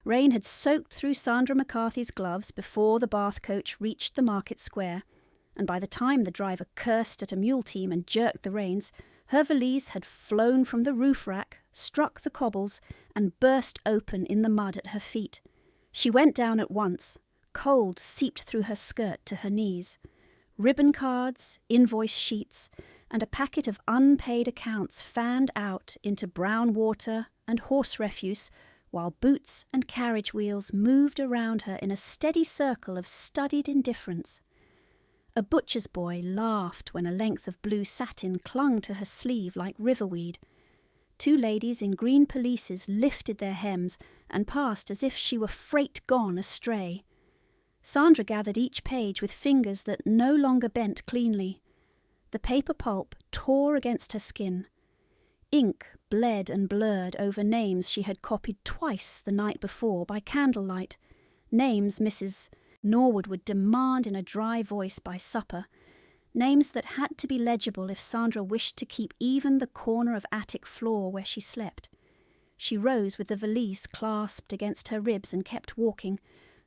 Rain had soaked through Sandra McCarthy's gloves before the bath coach reached the market square, and by the time the driver cursed at a mule team and jerked the reins, her valise had flown from the roof rack, struck the cobbles, and burst open in the mud at her feet. She went down at once. Cold seeped through her skirt to her knees. Ribbon cards, invoice sheets, and a packet of unpaid accounts fanned out into brown water and horse refuse, while boots and carriage wheels moved around her in a steady circle of studied indifference. A butcher's boy laughed when a length of blue satin clung to her sleeve like riverweed. Two ladies in green pelisses lifted their hems and passed as if she were freight gone astray. Sandra gathered each page with fingers that no longer bent cleanly. The paper pulp tore against her skin. Ink bled and blurred over names she had copied twice the night before by candlelight, names Mrs. Norwood would demand in a dry voice by supper, names that had to be legible if Sandra wished to keep even the corner of attic floor where she slept. She rose with the valise clasped against her ribs and kept walking,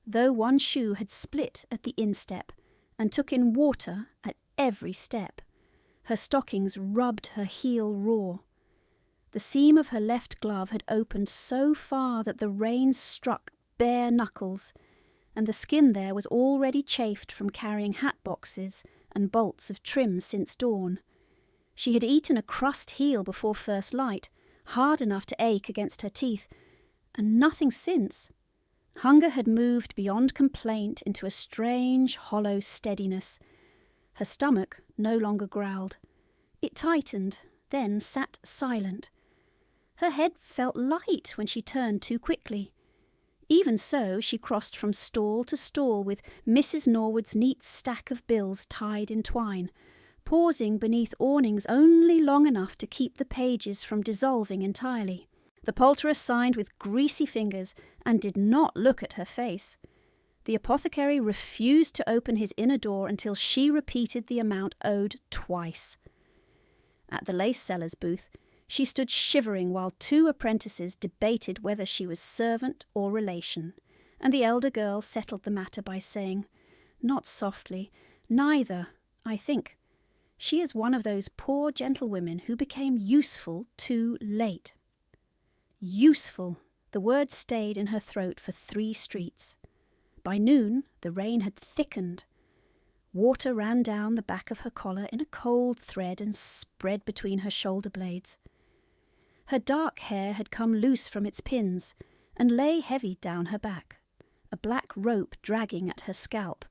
though one shoe had split at the instep, and took in water at every step. Her stockings rubbed her heel raw. The seam of her left glove had opened so far that the rain struck bare knuckles, and the skin there was already chafed from carrying hat boxes and bolts of trim since dawn. She had eaten a crust heel before first light, hard enough to ache against her teeth, and nothing since. Hunger had moved beyond complaint into a strange, hollow steadiness. Her stomach no longer growled. It tightened, then sat silent. Her head felt light when she turned too quickly. Even so, she crossed from stall to stall with Mrs. Norwood's neat stack of bills tied in twine, pausing beneath awnings only long enough to keep the pages from dissolving entirely. The poulterer signed with greasy fingers and did not look at her face. The apothecary refused to open his inner door until she repeated the amount owed twice. At the lace seller's booth, she stood shivering while two apprentices debated whether she was servant or relation, and the elder girl settled the matter by saying, not softly, "Neither, I think. She is one of those poor gentlewomen who became useful too late." Useful! The word stayed in her throat for 3 streets. By noon, the rain had thickened. Water ran down the back of her collar in a cold thread and spread between her shoulder blades. Her dark hair had come loose from its pins and lay heavy down her back, a black rope dragging at her scalp.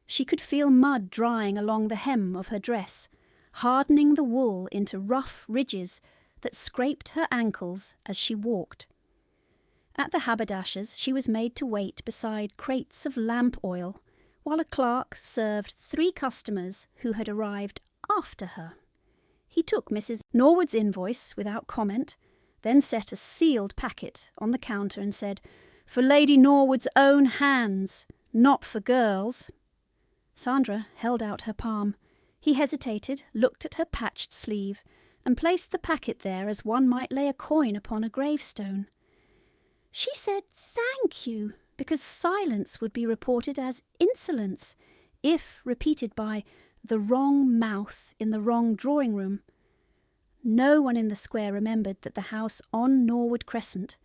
She could feel mud drying along the hem of her dress, hardening the wool into rough ridges that scraped her ankles as she walked. At the haberdasher's she was made to wait beside crates of lamp oil, while a clerk served 3 customers who had arrived after her. He took Mrs. Norwood's invoice without comment, then set a sealed packet on the counter and said, "For Lady Norwood's own hands, not for girls." Sandra held out her palm. He hesitated, looked at her patched sleeve, and placed the packet there as one might lay a coin upon a gravestone. She said "thank you," because silence would be reported as insolence, if repeated by the wrong mouth in the wrong drawing-room. No one in the square remembered that the house on Norwood Crescent,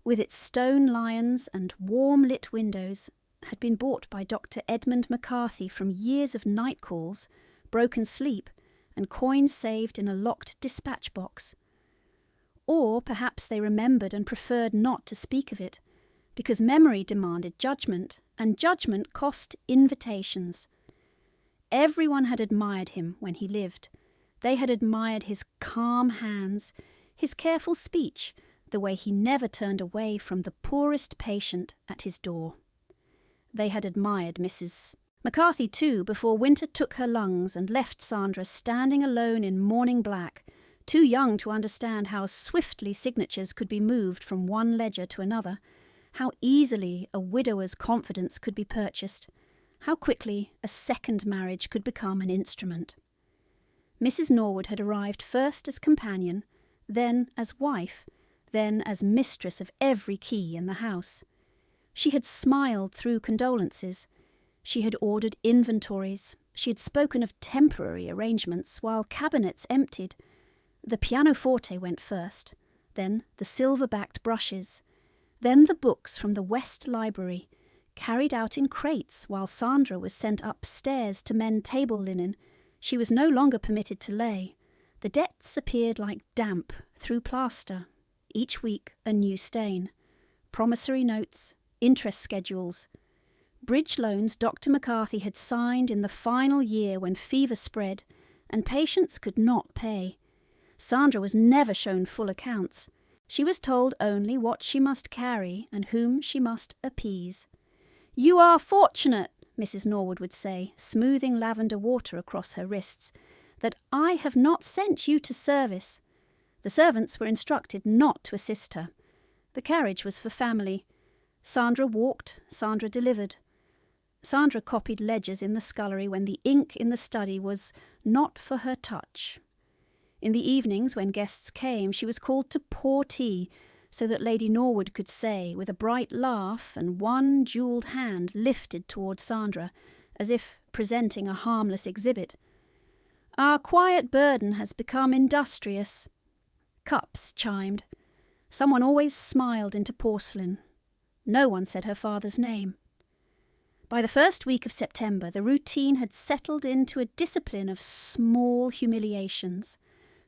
with its stone lions and warm-lit windows, had been bought by Dr. Edmund McCarthy from years of night calls, broken sleep, and coins saved in a locked dispatch box. Or perhaps they remembered and preferred not to speak of it, because memory demanded judgment, and judgment cost invitations. Everyone had admired him when he lived. They had admired his calm hands, his careful speech, the way he never turned away from the poorest patient at his door. They had admired Mrs. McCarthy too, before winter took her lungs and left Sandra standing alone in morning black, too young to understand how swiftly signatures could be moved from one ledger to another, how easily a widower's confidence could be purchased, how quickly a second marriage could become an instrument. Mrs. Norwood had arrived first as companion, then as wife, then as mistress of every key in the house. She had smiled through condolences. She had ordered inventories. She had spoken of temporary arrangements while cabinets emptied. The pianoforte went first, then the silver-backed brushes, then the books from the West Library, carried out in crates while Sandra was sent upstairs to mend table linen. She was no longer permitted to lay. The debts appeared like damp through plaster. Each week a new stain. Promissory notes, interest schedules. Bridge loans Dr. McCarthy had signed in the final year when fever spread and patients could not pay. Sandra was never shown full accounts. She was told only what she must carry and whom she must appease. "You are fortunate," Mrs. Norwood would say, smoothing lavender water across her wrists, "that I have not sent you to service." The servants were instructed not to assist her. The carriage was for family. Sandra walked, Sandra delivered. Sandra copied ledgers in the scullery when the ink in the study was not for her touch. In the evenings, when guests came, she was called to pour tea, so that Lady Norwood could say, with a bright laugh and one jewelled hand lifted toward Sandra, as if presenting a harmless exhibit, "Our quiet burden has become industrious." Cups chimed. Someone always smiled into porcelain. No one said her father's name. By the first week of September, the routine had settled into a discipline of small humiliations.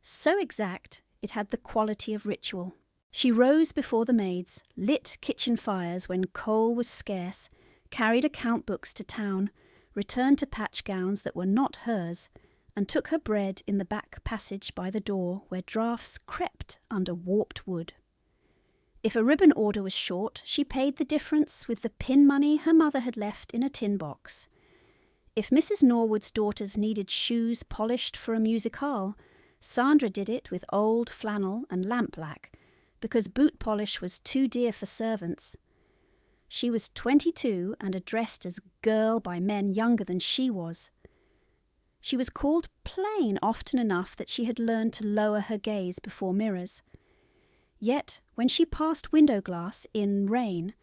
So exact, it had the quality of ritual. She rose before the maids, lit kitchen fires when coal was scarce, carried account books to town, returned to patch gowns that were not hers, and took her bread in the back passage by the door where draughts crept under warped wood. If a ribbon order was short, she paid the difference with the pin money her mother had left in a tin box. If Mrs. Norwood's daughters needed shoes polished for a musicale, Sandra did it with old flannel and lampblack, because boot polish was too dear for servants. She was 22 and addressed as girl by men younger than she was. She was called plain often enough that she had learned to lower her gaze before mirrors. Yet, when she passed window glass in rain,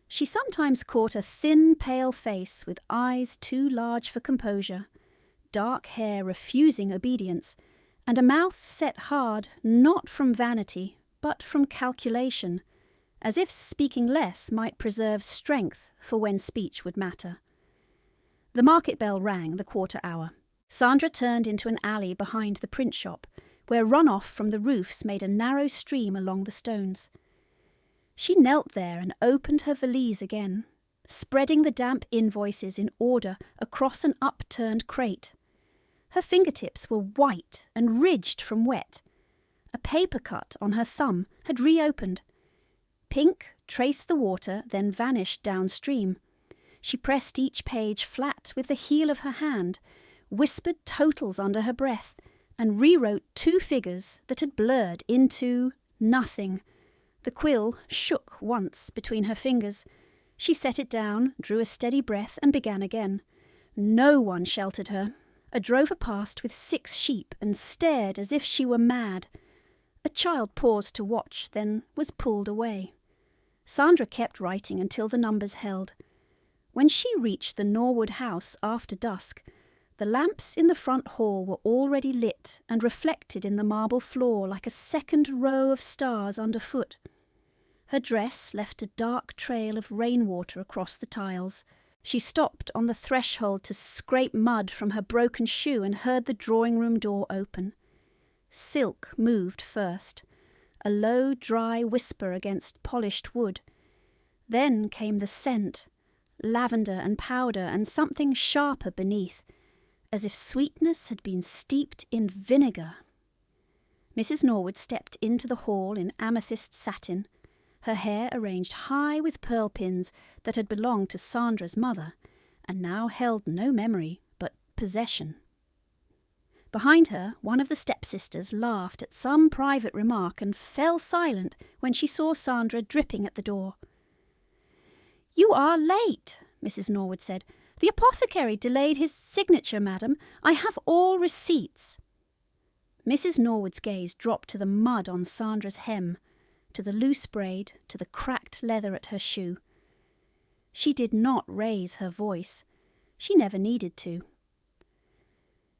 she sometimes caught a thin, pale face with eyes too large for composure, dark hair refusing obedience, and a mouth set hard not from vanity, but from calculation, as if speaking less might preserve strength for when speech would matter. The market bell rang the quarter hour. Sandra turned into an alley behind the print shop, where runoff from the roofs made a narrow stream along the stones. She knelt there and opened her valise again, spreading the damp invoices in order across an upturned crate. Her fingertips were white and ridged from wet. A paper cut on her thumb had reopened. Pink traced the water, then vanished downstream. She pressed each page flat with the heel of her hand, whispered totals under her breath, and rewrote two figures that had blurred into nothing. The quill shook once between her fingers. She set it down, drew a steady breath, and began again. No one sheltered her. A drover passed with 6 sheep and stared as if she were mad. A child paused to watch, then was pulled away. Sandra kept writing until the numbers held. When she reached the Norwood house after dusk, the lamps in the front hall were already lit and reflected in the marble floor like a second row of stars underfoot. Her dress left a dark trail of rainwater across the tiles. She stopped on the threshold to scrape mud from her broken shoe and heard the drawing-room door open. Silk moved first, a low, dry whisper against polished wood. Then came the scent, lavender and powder and something sharper beneath, as if sweetness had been steeped in vinegar. Mrs. Norwood stepped into the hall in amethyst satin, her hair arranged high with pearl pins that had belonged to Sandra's mother, and now held no memory but possession. Behind her, one of the stepsisters laughed at some private remark and fell silent when she saw Sandra dripping at the door. "You are late," Mrs. Norwood said. "The apothecary delayed his signature, madam. I have all receipts." Mrs. Norwood's gaze dropped to the mud on Sandra's hem. to the loose braid, to the cracked leather at her shoe. She did not raise her voice. She never needed to.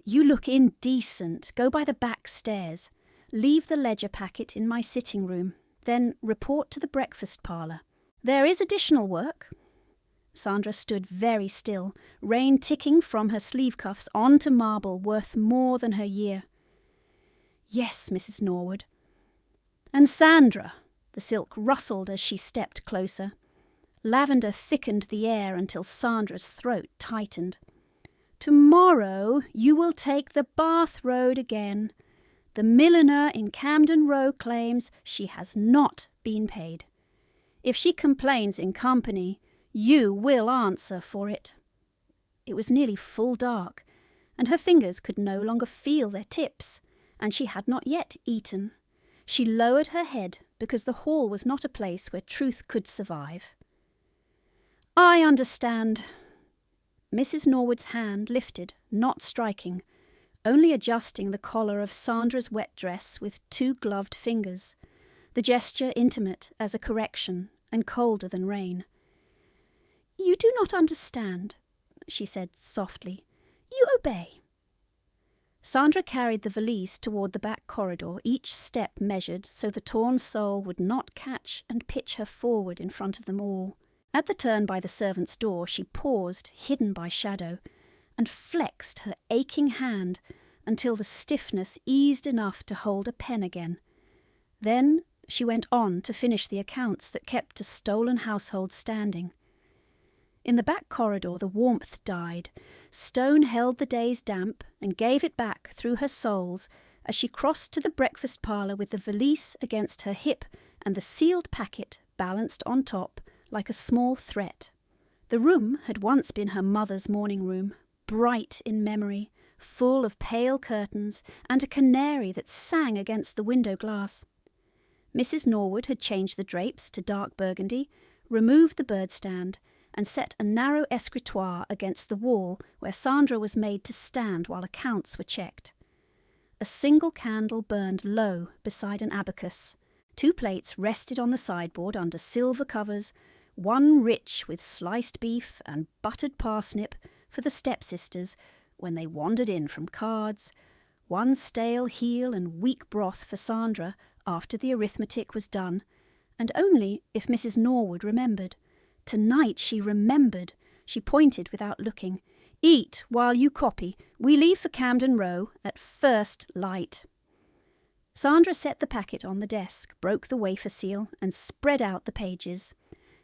"You look indecent. Go by the back stairs. Leave the ledger packet in my sitting room. Then report to the breakfast parlour. There is additional work." Sandra stood very still, rain ticking from her sleeve cuffs onto marble worth more than her year. "Yes, Mrs. Norwood." "And Sandra," the silk rustled as she stepped closer. Lavender thickened the air until Sandra's throat tightened. "Tomorrow you will take the Bath Road again. The milliner in Camden Row claims she has not been paid. If she complains in company, you will answer for it." It was nearly full dark, and her fingers could no longer feel their tips, and she had not yet eaten. She lowered her head because the hall was not a place where truth could survive. "I understand." Mrs. Norwood's hand lifted, not striking, only adjusting the collar of Sandra's wet dress with two gloved fingers, the gesture intimate as a correction and colder than rain. "You do not understand," she said softly. "You obey." Sandra carried the valise toward the back corridor, each step measured so the torn sole would not catch and pitch her forward in front of them all. At the turn by the servant's door, she paused, hidden by shadow, and flexed her aching hand until the stiffness eased enough to hold a pen again. Then she went on to finish the accounts that kept a stolen household standing. In the back corridor the warmth died. Stone held the day's damp and gave it back through her soles as she crossed to the breakfast parlour with the valise against her hip and the sealed packet balanced on top like a small threat. The room had once been her mother's morning room, bright in memory, full of pale curtains and a canary that sang against the window glass. Mrs. Norwood had changed the drapes to dark burgundy, removed the bird stand, and set a narrow escritoire against the wall where Sandra was made to stand while accounts were checked. A single candle burned low beside an abacus. 2 plates rested on the sideboard under silver covers, one rich with sliced beef and buttered parsnip for the stepsisters when they wandered in from cards, one stale heel and weak broth for Sandra after the arithmetic was done, and only if Mrs. Norwood remembered. Tonight she remembered. She pointed without looking. "Eat while you copy. We leave for Camden Row at first light." Sandra set the packet on the desk, broke the wafer seal, and spread out the pages.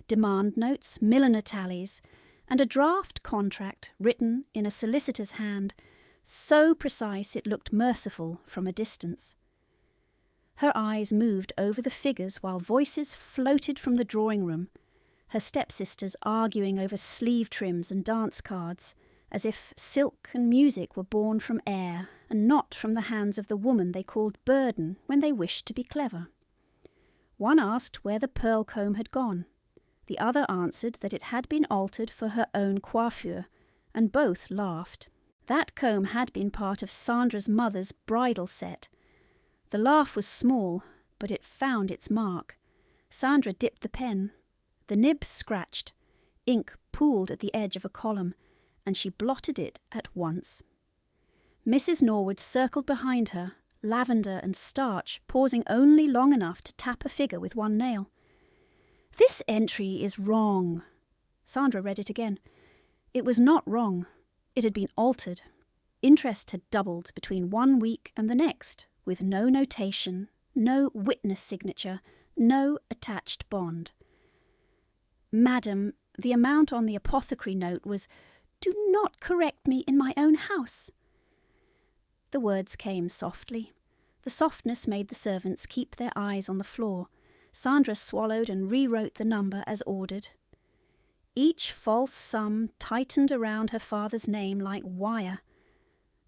Demand notes, milliner tallies, and a draft contract written in a solicitor's hand, so precise it looked merciful from a distance. Her eyes moved over the figures while voices floated from the drawing room, her stepsisters arguing over sleeve trims and dance cards, as if silk and music were born from air and not from the hands of the woman they called Burden when they wished to be clever. One asked where the pearl comb had gone. The other answered that it had been altered for her own coiffure, and both laughed. That comb had been part of Sandra's mother's bridal set. The laugh was small, but it found its mark. Sandra dipped the pen. The nib scratched. Ink pooled at the edge of a column, and she blotted it at once. Mrs. Norwood circled behind her, lavender and starch, pausing only long enough to tap a figure with one nail. "This entry is wrong." Sandra read it again. It was not wrong. It had been altered. Interest had doubled between 1 week and the next, with no notation, no witness signature, no attached bond. "Madam, the amount on the apothecary note was, 'Do not correct me in my own house.'" The words came softly. The softness made the servants keep their eyes on the floor. Sandra swallowed and rewrote the number as ordered. Each false sum tightened around her father's name like wire.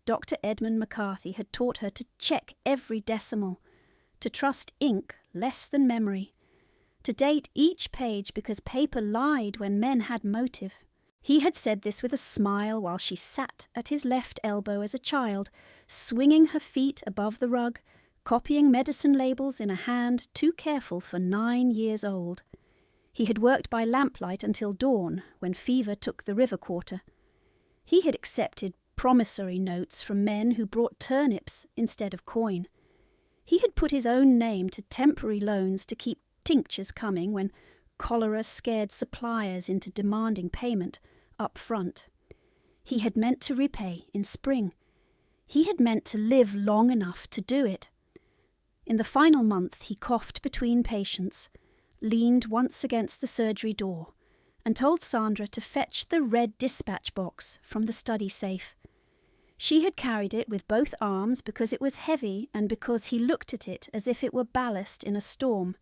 Dr. Edmund McCarthy had taught her to check every decimal, to trust ink less than memory, to date each page because paper lied when men had motive. He had said this with a smile while she sat at his left elbow as a child, swinging her feet above the rug, copying medicine labels in a hand too careful for 9 years old. He had worked by lamplight until dawn, when fever took the river quarter. He had accepted promissory notes from men who brought turnips instead of coin. He had put his own name to temporary loans to keep tinctures coming when cholera scared suppliers into demanding payment up front. He had meant to repay in spring. He had meant to live long enough to do it. In the final month he coughed between patients, leaned once against the surgery door, and told Sandra to fetch the red dispatch box from the study safe. She had carried it with both arms because it was heavy and because he looked at it as if it were ballast in a storm.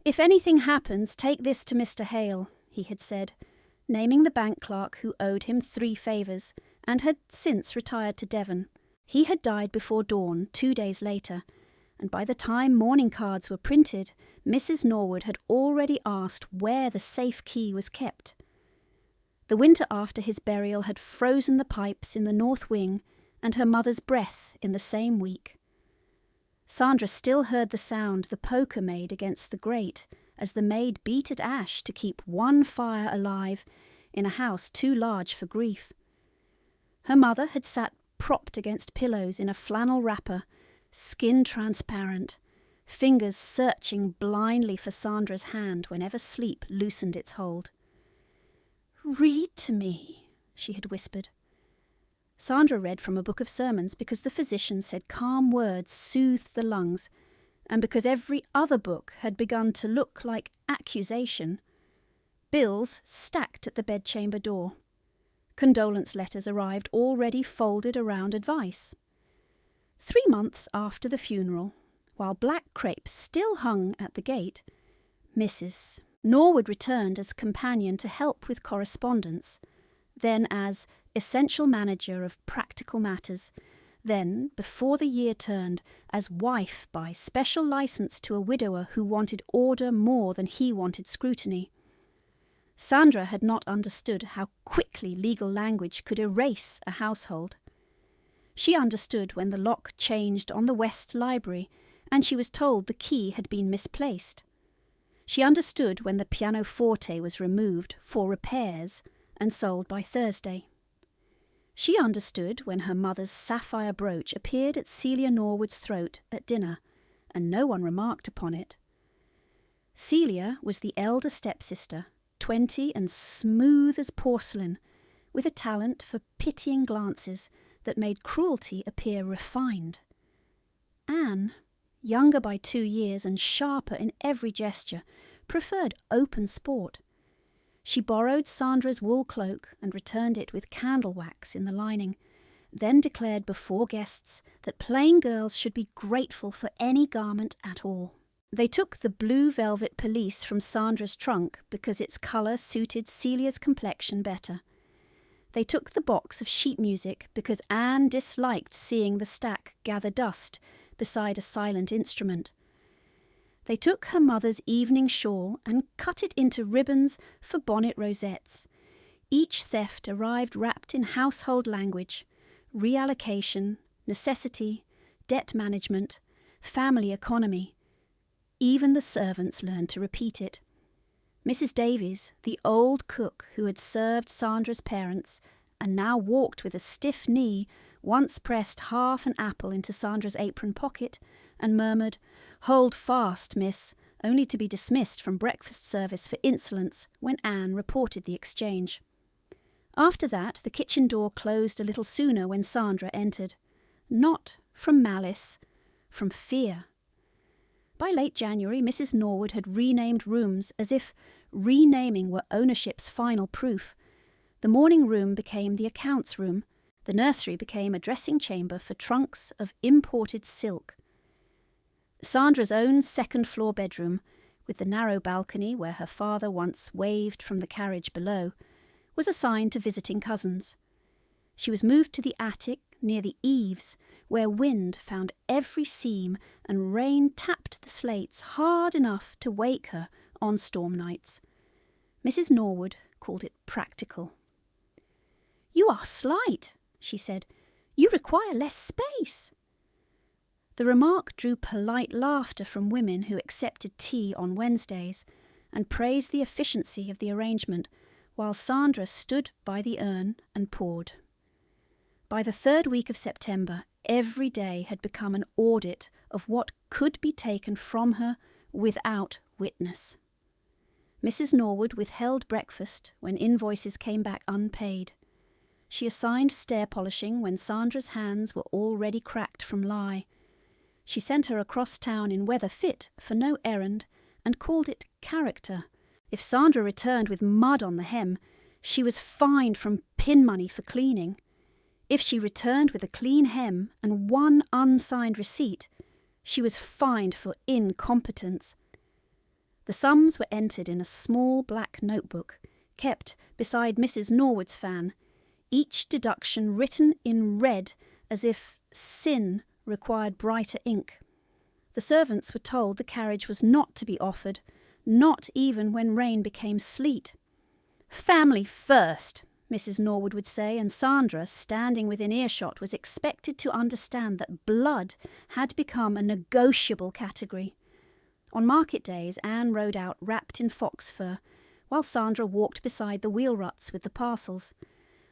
"If anything happens, take this to Mr. Hale," he had said, naming the bank clerk who owed him 3 favours and had since retired to Devon. He had died before dawn 2 days later, and by the time mourning cards were printed, Mrs. Norwood had already asked where the safe key was kept. The winter after his burial had frozen the pipes in the north wing and her mother's breath in the same week. Sandra still heard the sound the poker made against the grate as the maid beat at ash to keep one fire alive in a house too large for grief. Her mother had sat propped against pillows in a flannel wrapper, skin transparent, fingers searching blindly for Sandra's hand whenever sleep loosened its hold. "Read to me," she had whispered. Sandra read from a book of sermons because the physician said calm words soothed the lungs, and because every other book had begun to look like accusation. Bills stacked at the bedchamber door. Condolence letters arrived already folded around advice. 3 months after the funeral, while black crape still hung at the gate, Mrs. Norwood returned as companion to help with correspondence, then as essential manager of practical matters, then, before the year turned, as wife by special license to a widower who wanted order more than he wanted scrutiny. Sandra had not understood how quickly legal language could erase a household. She understood when the lock changed on the West Library and she was told the key had been misplaced. She understood when the pianoforte was removed for repairs and sold by Thursday. She understood when her mother's sapphire brooch appeared at Celia Norwood's throat at dinner, and no one remarked upon it. Celia was the elder stepsister, 20 and smooth as porcelain, with a talent for pitying glances that made cruelty appear refined. Anne, younger by 2 years and sharper in every gesture, preferred open sport. She borrowed Sandra's wool cloak and returned it with candle wax in the lining, then declared before guests that plain girls should be grateful for any garment at all. They took the blue velvet pelisse from Sandra's trunk because its colour suited Celia's complexion better. They took the box of sheet music because Anne disliked seeing the stack gather dust beside a silent instrument. They took her mother's evening shawl and cut it into ribbons for bonnet rosettes. Each theft arrived wrapped in household language, reallocation, necessity, debt management, family economy. Even the servants learned to repeat it. Mrs. Davies, the old cook who had served Sandra's parents and now walked with a stiff knee, once pressed half an apple into Sandra's apron pocket and murmured, "Hold fast, miss," only to be dismissed from breakfast service for insolence when Anne reported the exchange. After that, the kitchen door closed a little sooner when Sandra entered. Not from malice, from fear. By late January, Mrs. Norwood had renamed rooms as if renaming were ownership's final proof. The morning room became the accounts room. The nursery became a dressing chamber for trunks of imported silk. Sandra's own second-floor bedroom, with the narrow balcony where her father once waved from the carriage below, was assigned to visiting cousins. She was moved to the attic near the eaves, where wind found every seam and rain tapped the slates hard enough to wake her on storm nights. Mrs. Norwood called it practical. "You are slight," she said. "You require less space." The remark drew polite laughter from women who accepted tea on Wednesdays and praised the efficiency of the arrangement, while Sandra stood by the urn and poured. By the 3rd week of September, every day had become an audit of what could be taken from her without witness. Mrs. Norwood withheld breakfast when invoices came back unpaid. She assigned stair polishing when Sandra's hands were already cracked from lye. She sent her across town in weather fit for no errand and called it character. If Sandra returned with mud on the hem, she was fined from pin money for cleaning. If she returned with a clean hem and one unsigned receipt, she was fined for incompetence. The sums were entered in a small black notebook, kept beside Mrs. Norwood's fan, each deduction written in red as if sin required brighter ink. The servants were told the carriage was not to be offered, not even when rain became sleet. "Family first," Mrs. Norwood would say, and Sandra, standing within earshot, was expected to understand that blood had become a negotiable category. On market days, Anne rode out wrapped in fox fur, while Sandra walked beside the wheel ruts with the parcels.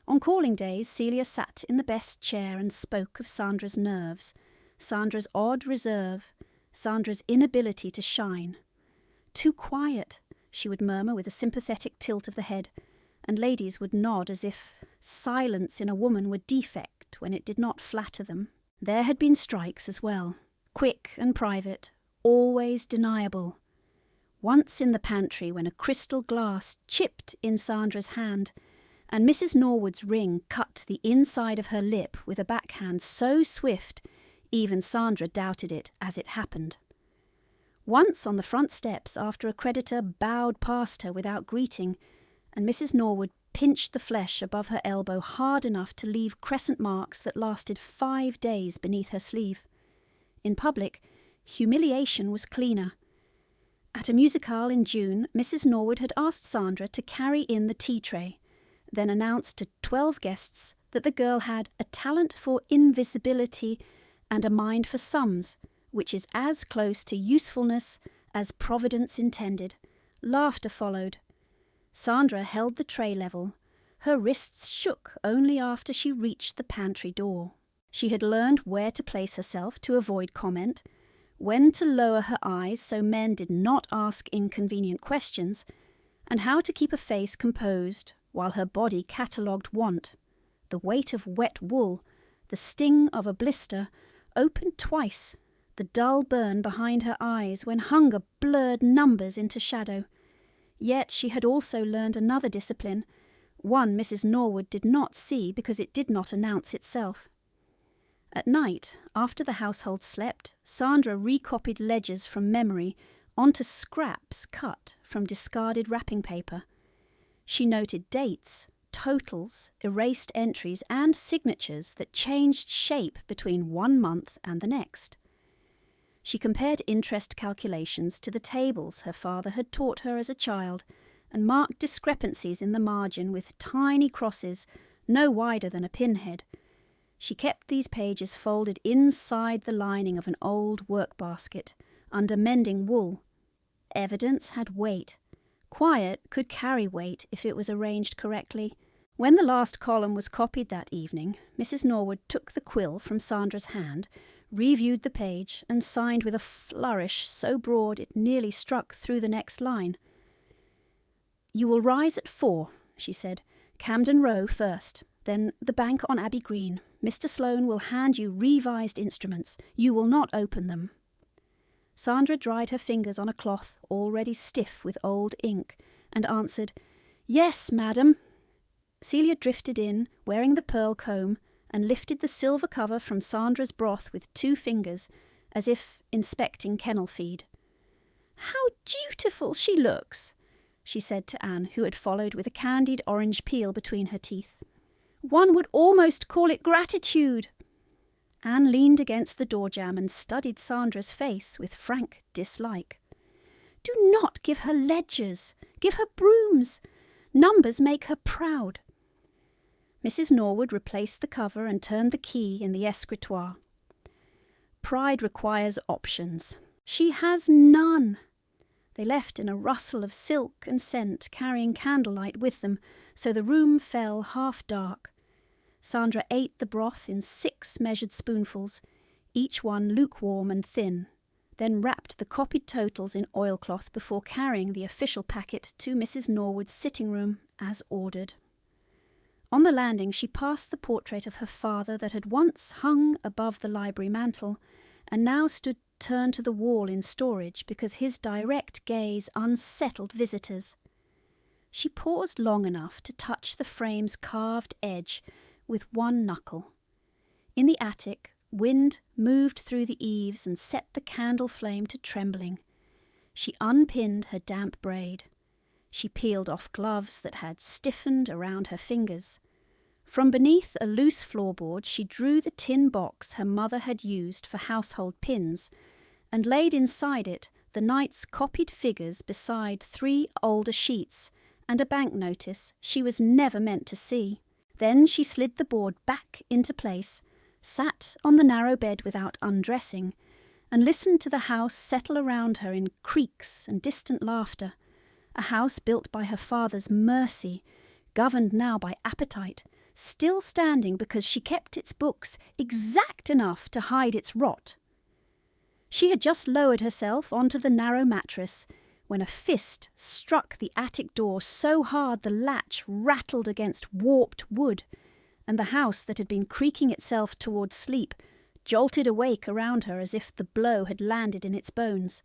On calling days, Celia sat in the best chair and spoke of Sandra's nerves, Sandra's odd reserve, Sandra's inability to shine. "Too quiet," she would murmur with a sympathetic tilt of the head, and ladies would nod as if silence in a woman were defect when it did not flatter them. There had been strikes as well, quick and private, always deniable. Once in the pantry when a crystal glass chipped in Sandra's hand, and Mrs. Norwood's ring cut the inside of her lip with a backhand so swift even Sandra doubted it as it happened. Once on the front steps after a creditor bowed past her without greeting, and Mrs. Norwood pinched the flesh above her elbow hard enough to leave crescent marks that lasted 5 days beneath her sleeve. In public, humiliation was cleaner. At a musicale in June, Mrs. Norwood had asked Sandra to carry in the tea tray, then announced to 12 guests that the girl had a talent for invisibility and a mind for sums, which is as close to usefulness as Providence intended. Laughter followed. Sandra held the tray level. Her wrists shook only after she reached the pantry door. She had learned where to place herself to avoid comment, when to lower her eyes so men did not ask inconvenient questions, and how to keep a face composed while her body catalogued want. The weight of wet wool, the sting of a blister, opened twice, the dull burn behind her eyes when hunger blurred numbers into shadow. Yet she had also learned another discipline, one Mrs. Norwood did not see because it did not announce itself. At night, after the household slept, Sandra recopied ledgers from memory onto scraps cut from discarded wrapping paper. She noted dates, totals, erased entries, and signatures that changed shape between 1 month and the next. She compared interest calculations to the tables her father had taught her as a child, and marked discrepancies in the margin with tiny crosses no wider than a pinhead. She kept these pages folded inside the lining of an old work basket, under mending wool. Evidence had weight. Quiet could carry weight if it was arranged correctly. When the last column was copied that evening, Mrs. Norwood took the quill from Sandra's hand, reviewed the page, and signed with a flourish so broad it nearly struck through the next line. "You will rise at 4, she said. "Camden Row first, then the bank on Abbey Green. Mr. Sloane will hand you revised instruments. You will not open them." Sandra dried her fingers on a cloth already stiff with old ink, and answered, "Yes, madam." Celia drifted in, wearing the pearl comb, and lifted the silver cover from Sandra's broth with 2 fingers, as if inspecting kennel feed. "How dutiful she looks," she said to Anne, who had followed with a candied orange peel between her teeth. "One would almost call it gratitude." Anne leaned against the door-jamb and studied Sandra's face with frank dislike. "Do not give her ledgers. Give her brooms. Numbers make her proud." Mrs. Norwood replaced the cover and turned the key in the escritoire. pride requires options. She has none. They left in a rustle of silk and scent, carrying candlelight with them, so the room fell half dark. Sandra ate the broth in 6 measured spoonfuls, each one lukewarm and thin, then wrapped the copied totals in oilcloth before carrying the official packet to Mrs. Norwood's sitting room, as ordered. On the landing she passed the portrait of her father that had once hung above the library mantel, and now stood turned to the wall in storage because his direct gaze unsettled visitors. She paused long enough to touch the frame's carved edge with one knuckle. In the attic, wind moved through the eaves and set the candle flame to trembling. She unpinned her damp braid. She peeled off gloves that had stiffened around her fingers. From beneath a loose floorboard she drew the tin box her mother had used for household pins, and laid inside it the night's copied figures beside 3 older sheets and a bank notice she was never meant to see. Then she slid the board back into place, sat on the narrow bed without undressing, and listened to the house settle around her in creaks and distant laughter, a house built by her father's mercy, governed now by appetite, still standing because she kept its books exact enough to hide its rot. She had just lowered herself onto the narrow mattress when a fist struck the attic door so hard the latch rattled against warped wood, and the house that had been creaking itself towards sleep jolted awake around her as if the blow had landed in its bones.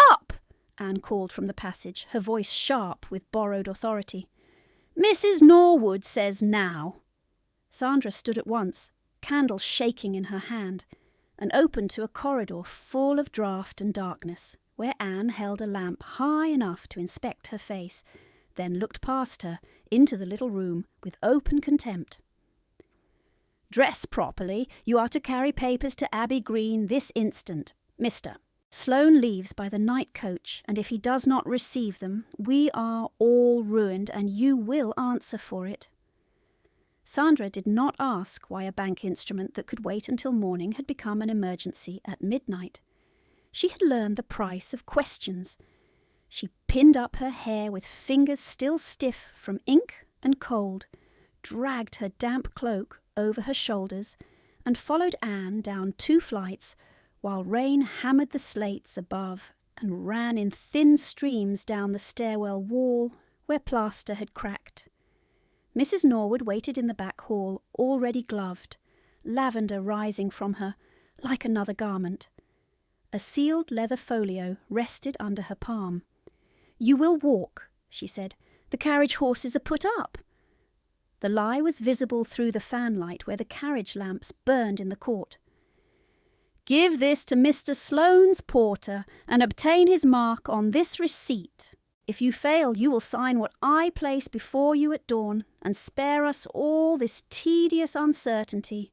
"Up!" Anne called from the passage, her voice sharp with borrowed authority. "Mrs. Norwood says now." Sandra stood at once, candle shaking in her hand, and opened to a corridor full of draught and darkness, where Anne held a lamp high enough to inspect her face, then looked past her into the little room with open contempt. "Dress properly. You are to carry papers to Abbey Green this instant, Mr. Sloane leaves by the night coach, and if he does not receive them, we are all ruined, and you will answer for it." Sandra did not ask why a bank instrument that could wait until morning had become an emergency at midnight. She had learned the price of questions. She pinned up her hair with fingers still stiff from ink and cold, dragged her damp cloak over her shoulders, and followed Anne down 2 flights while rain hammered the slates above and ran in thin streams down the stairwell wall where plaster had cracked. Mrs. Norwood waited in the back hall, already gloved, lavender rising from her like another garment. A sealed leather folio rested under her palm. "You will walk," she said. "The carriage horses are put up." The lie was visible through the fanlight where the carriage lamps burned in the court. "Give this to Mr. Sloane's porter and obtain his mark on this receipt. If you fail, you will sign what I place before you at dawn and spare us all this tedious uncertainty."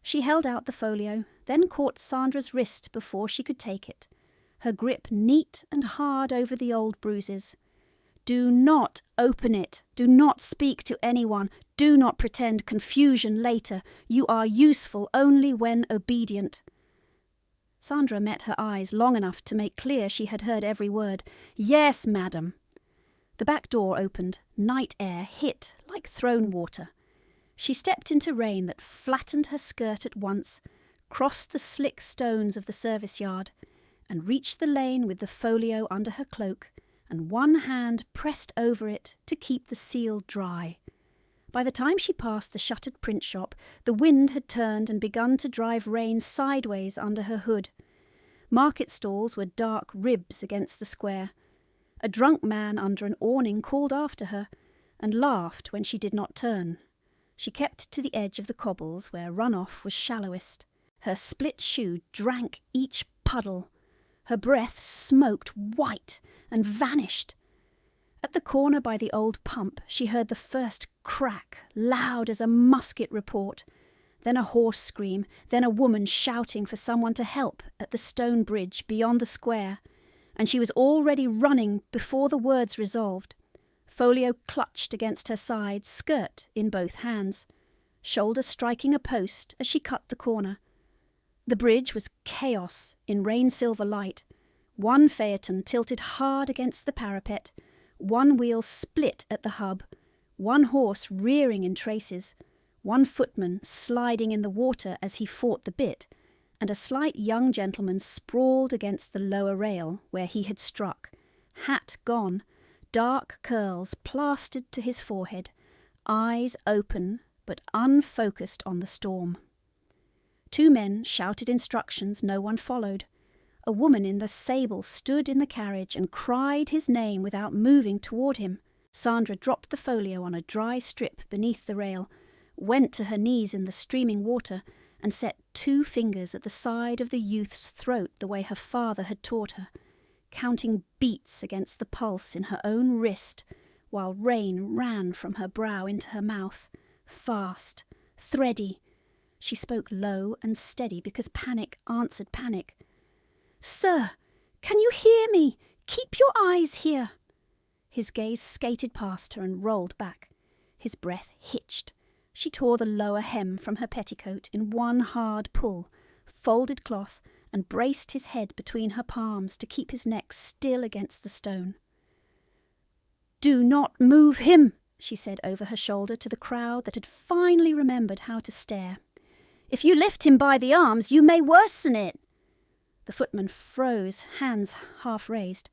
She held out the folio, then caught Sandra's wrist before she could take it, her grip neat and hard over the old bruises. "Do not open it. Do not speak to anyone. Do not pretend confusion later. You are useful only when obedient." Sandra met her eyes long enough to make clear she had heard every word. "Yes, madam." The back door opened. Night air hit like thrown water. She stepped into rain that flattened her skirt at once, crossed the slick stones of the service yard, and reached the lane with the folio under her cloak, and one hand pressed over it to keep the seal dry. By the time she passed the shuttered print shop, the wind had turned and begun to drive rain sideways under her hood. Market stalls were dark ribs against the square. A drunk man under an awning called after her, and laughed when she did not turn. She kept to the edge of the cobbles where runoff was shallowest. Her split shoe drank each puddle. Her breath smoked white and vanished. At the corner by the old pump, she heard the first crack, loud as a musket report, then a hoarse scream, then a woman shouting for someone to help at the stone bridge beyond the square, and she was already running before the words resolved. Folio clutched against her side, skirt in both hands, shoulder striking a post as she cut the corner. The bridge was chaos in rain-silver light. One phaeton tilted hard against the parapet, one wheel split at the hub, one horse rearing in traces, one footman sliding in the water as he fought the bit, and a slight young gentleman sprawled against the lower rail where he had struck, hat gone, dark curls plastered to his forehead, eyes open but unfocused on the storm. Two men shouted instructions no one followed. A woman in the sable stood in the carriage and cried his name without moving toward him. Sandra dropped the folio on a dry strip beneath the rail, went to her knees in the streaming water, and set 2 fingers at the side of the youth's throat the way her father had taught her, counting beats against the pulse in her own wrist, while rain ran from her brow into her mouth, fast, thready. She spoke low and steady because panic answered panic. "Sir, can you hear me? Keep your eyes here." His gaze skated past her and rolled back. His breath hitched. She tore the lower hem from her petticoat in one hard pull, folded cloth, and braced his head between her palms to keep his neck still against the stone. "Do not move him," she said over her shoulder to the crowd that had finally remembered how to stare. "If you lift him by the arms, you may worsen it." The footman froze, hands half raised.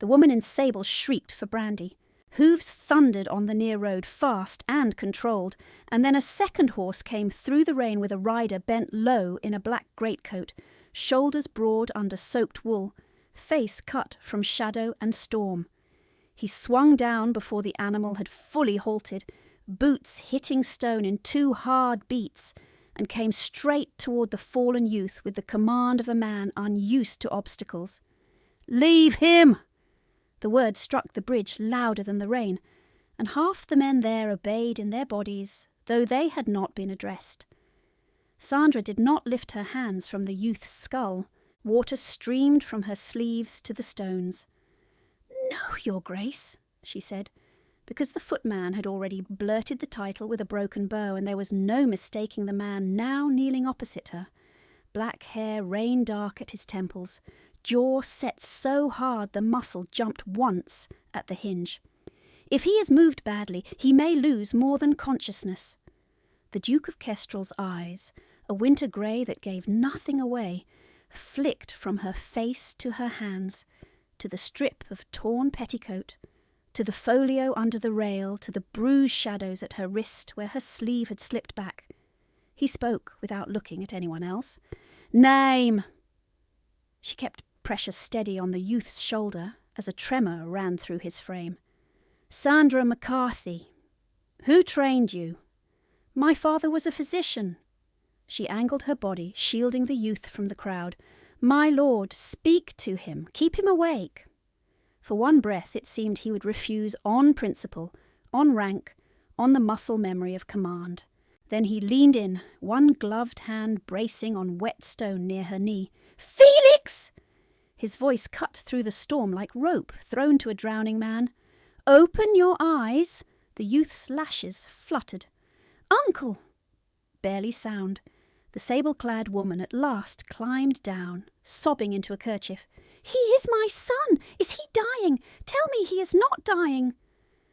The woman in sable shrieked for brandy. Hooves thundered on the near road, fast and controlled, and then a second horse came through the rain with a rider bent low in a black greatcoat, shoulders broad under soaked wool, face cut from shadow and storm. He swung down before the animal had fully halted, boots hitting stone in 2 hard beats, and came straight toward the fallen youth with the command of a man unused to obstacles. "Leave him!" The word struck the bridge louder than the rain, and half the men there obeyed in their bodies, though they had not been addressed. Sandra did not lift her hands from the youth's skull. Water streamed from her sleeves to the stones. "No, Your Grace," she said, because the footman had already blurted the title with a broken bow, and there was no mistaking the man now kneeling opposite her. Black hair rain dark at his temples, jaw set so hard the muscle jumped once at the hinge. "If he is moved badly, he may lose more than consciousness." The Duke of Kestrel's eyes, a winter grey that gave nothing away, flicked from her face to her hands, to the strip of torn petticoat, to the folio under the rail, to the bruised shadows at her wrist where her sleeve had slipped back. He spoke without looking at anyone else. "Name!" She kept pressure steady on the youth's shoulder as a tremor ran through his frame. "Sandra McCarthy." "Who trained you?" "My father was a physician." She angled her body, shielding the youth from the crowd. "My lord, speak to him. Keep him awake." For one breath it seemed he would refuse on principle, on rank, on the muscle memory of command. Then he leaned in, one gloved hand bracing on wet stone near her knee. "Felix!" His voice cut through the storm like rope thrown to a drowning man. "Open your eyes." The youth's lashes fluttered. "Uncle!" Barely sound. The sable-clad woman at last climbed down, sobbing into a kerchief. "He is my son! Is he dying? Tell me he is not dying!"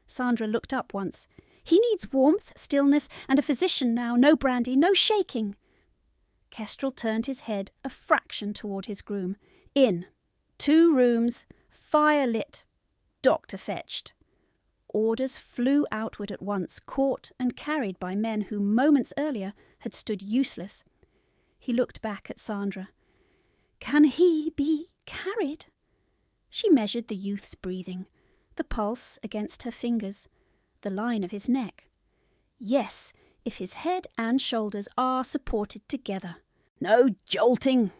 Sandra looked up once. "He needs warmth, stillness, and a physician now. No brandy, no shaking." Kestrel turned his head a fraction toward his groom. "In. 2 rooms, fire lit, doctor fetched." Orders flew outward at once, caught and carried by men who moments earlier had stood useless. He looked back at Sandra. "Can he be carried?" She measured the youth's breathing, the pulse against her fingers, the line of his neck. Yes, if his head and shoulders are supported together. "No jolting!"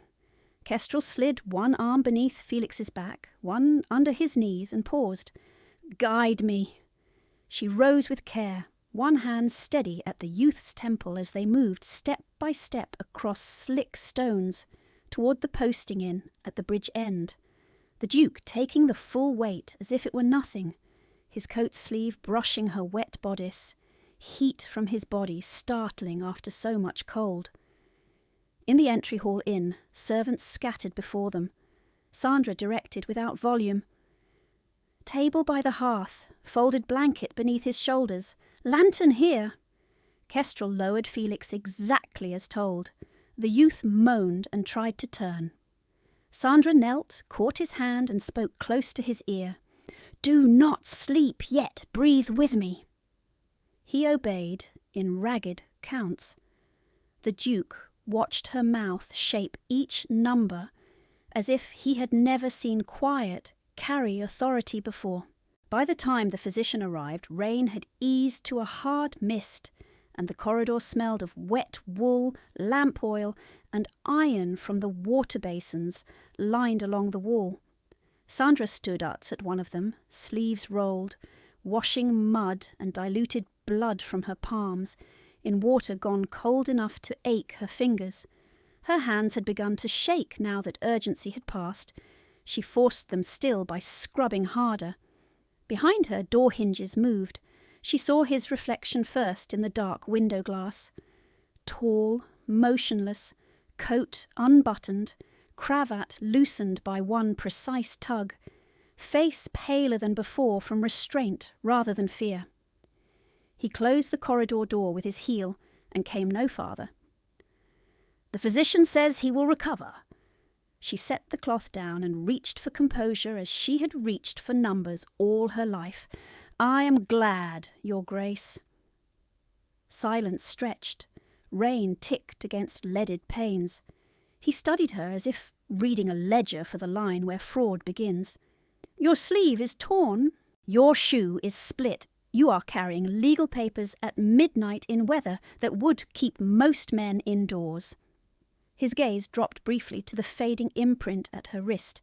Kestrel slid one arm beneath Felix's back, one under his knees, and paused. "Guide me." She rose with care, one hand steady at the youth's temple as they moved step by step across slick stones toward the posting inn at the bridge end, the Duke taking the full weight as if it were nothing, his coat sleeve brushing her wet bodice, heat from his body startling after so much cold. In the entry hall inn, servants scattered before them. Sandra directed without volume. Table by the hearth, folded blanket beneath his shoulders, lantern here. Kestrel lowered Felix exactly as told. The youth moaned and tried to turn. Sandra knelt, caught his hand and spoke close to his ear. "Do not sleep yet, breathe with me." He obeyed in ragged counts. The Duke watched her mouth shape each number as if he had never seen quiet carry authority before. By the time the physician arrived, rain had eased to a hard mist, and the corridor smelled of wet wool, lamp oil, and iron from the water basins lined along the wall. Sandra stood at one of them, sleeves rolled, washing mud and diluted blood from her palms, in water gone cold enough to ache her fingers. Her hands had begun to shake now that urgency had passed. She forced them still by scrubbing harder. Behind her, door hinges moved. She saw his reflection first in the dark window glass. Tall, motionless, coat unbuttoned, cravat loosened by one precise tug, face paler than before from restraint rather than fear. He closed the corridor door with his heel and came no farther. "The physician says he will recover." She set the cloth down and reached for composure as she had reached for numbers all her life. "I am glad, Your Grace." Silence stretched. Rain ticked against leaded panes. He studied her as if reading a ledger for the line where fraud begins. "Your sleeve is torn. Your shoe is split. You are carrying legal papers at midnight in weather that would keep most men indoors." His gaze dropped briefly to the fading imprint at her wrist.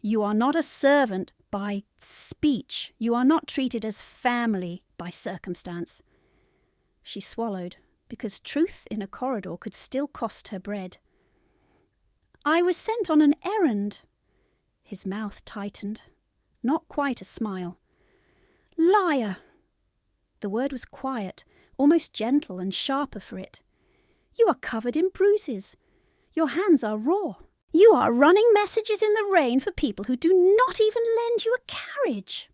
"You are not a servant by speech. You are not treated as family by circumstance." She swallowed, because truth in a corridor could still cost her bread. "I was sent on an errand." His mouth tightened. Not quite a smile. "Liar!" The word was quiet, almost gentle and sharper for it. "You are covered in bruises. Your hands are raw. You are running messages in the rain for people who do not even lend you a carriage."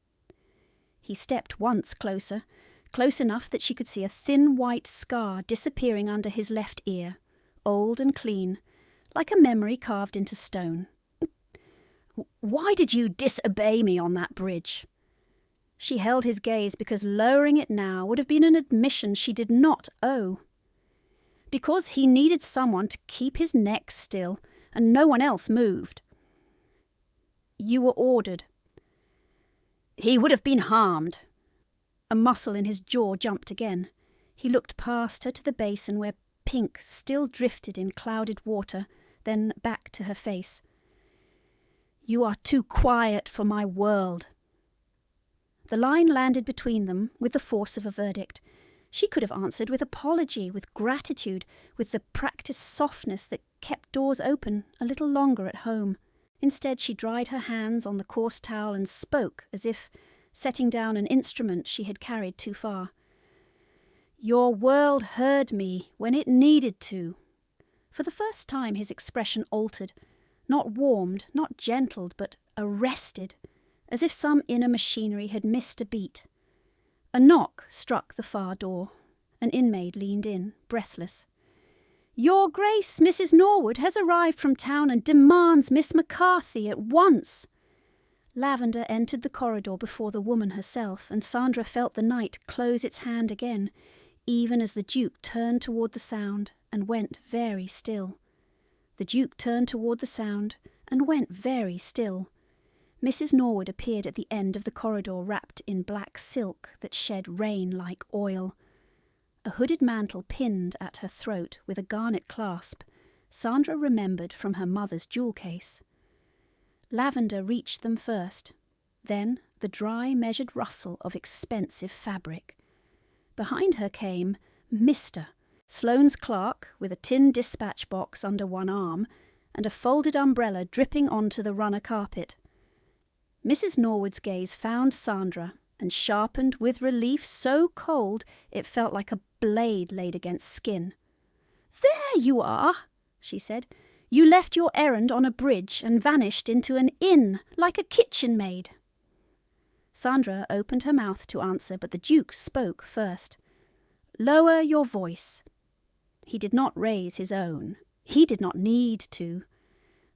He stepped once closer, close enough that she could see a thin white scar disappearing under his left ear, old and clean, like a memory carved into stone. "Why did you disobey me on that bridge?" She held his gaze because lowering it now would have been an admission she did not owe. Because he needed someone to keep his neck still, and no one else moved. "You were ordered." "He would have been harmed." A muscle in his jaw jumped again. He looked past her to the basin where pink still drifted in clouded water, then back to her face. "You are too quiet for my world." The line landed between them with the force of a verdict. She could have answered with apology, with gratitude, with the practiced softness that kept doors open a little longer at home. Instead, she dried her hands on the coarse towel and spoke as if setting down an instrument she had carried too far. "Your world heard me when it needed to." For the first time his expression altered, not warmed, not gentled, but arrested, as if some inner machinery had missed a beat. A knock struck the far door. An inmate leaned in, breathless. "Your Grace, Mrs. Norwood has arrived from town and demands Miss McCarthy at once." Lavender entered the corridor before the woman herself, and Sandra felt the night close its hand again, even as the Duke turned toward the sound and went very still. The Duke turned toward the sound and went very still. Mrs. Norwood appeared at the end of the corridor wrapped in black silk that shed rain like oil. A hooded mantle pinned at her throat with a garnet clasp, Sandra remembered from her mother's jewel case. Lavender reached them first, then the dry measured rustle of expensive fabric. Behind her came Mr. Sloane's clerk with a tin dispatch box under one arm and a folded umbrella dripping onto the runner carpet. Mrs. Norwood's gaze found Sandra and sharpened with relief so cold it felt like a blade laid against skin. "There you are!" she said. "You left your errand on a bridge and vanished into an inn like a kitchen maid." Sandra opened her mouth to answer, but the Duke spoke first. "Lower your voice." He did not raise his own. He did not need to.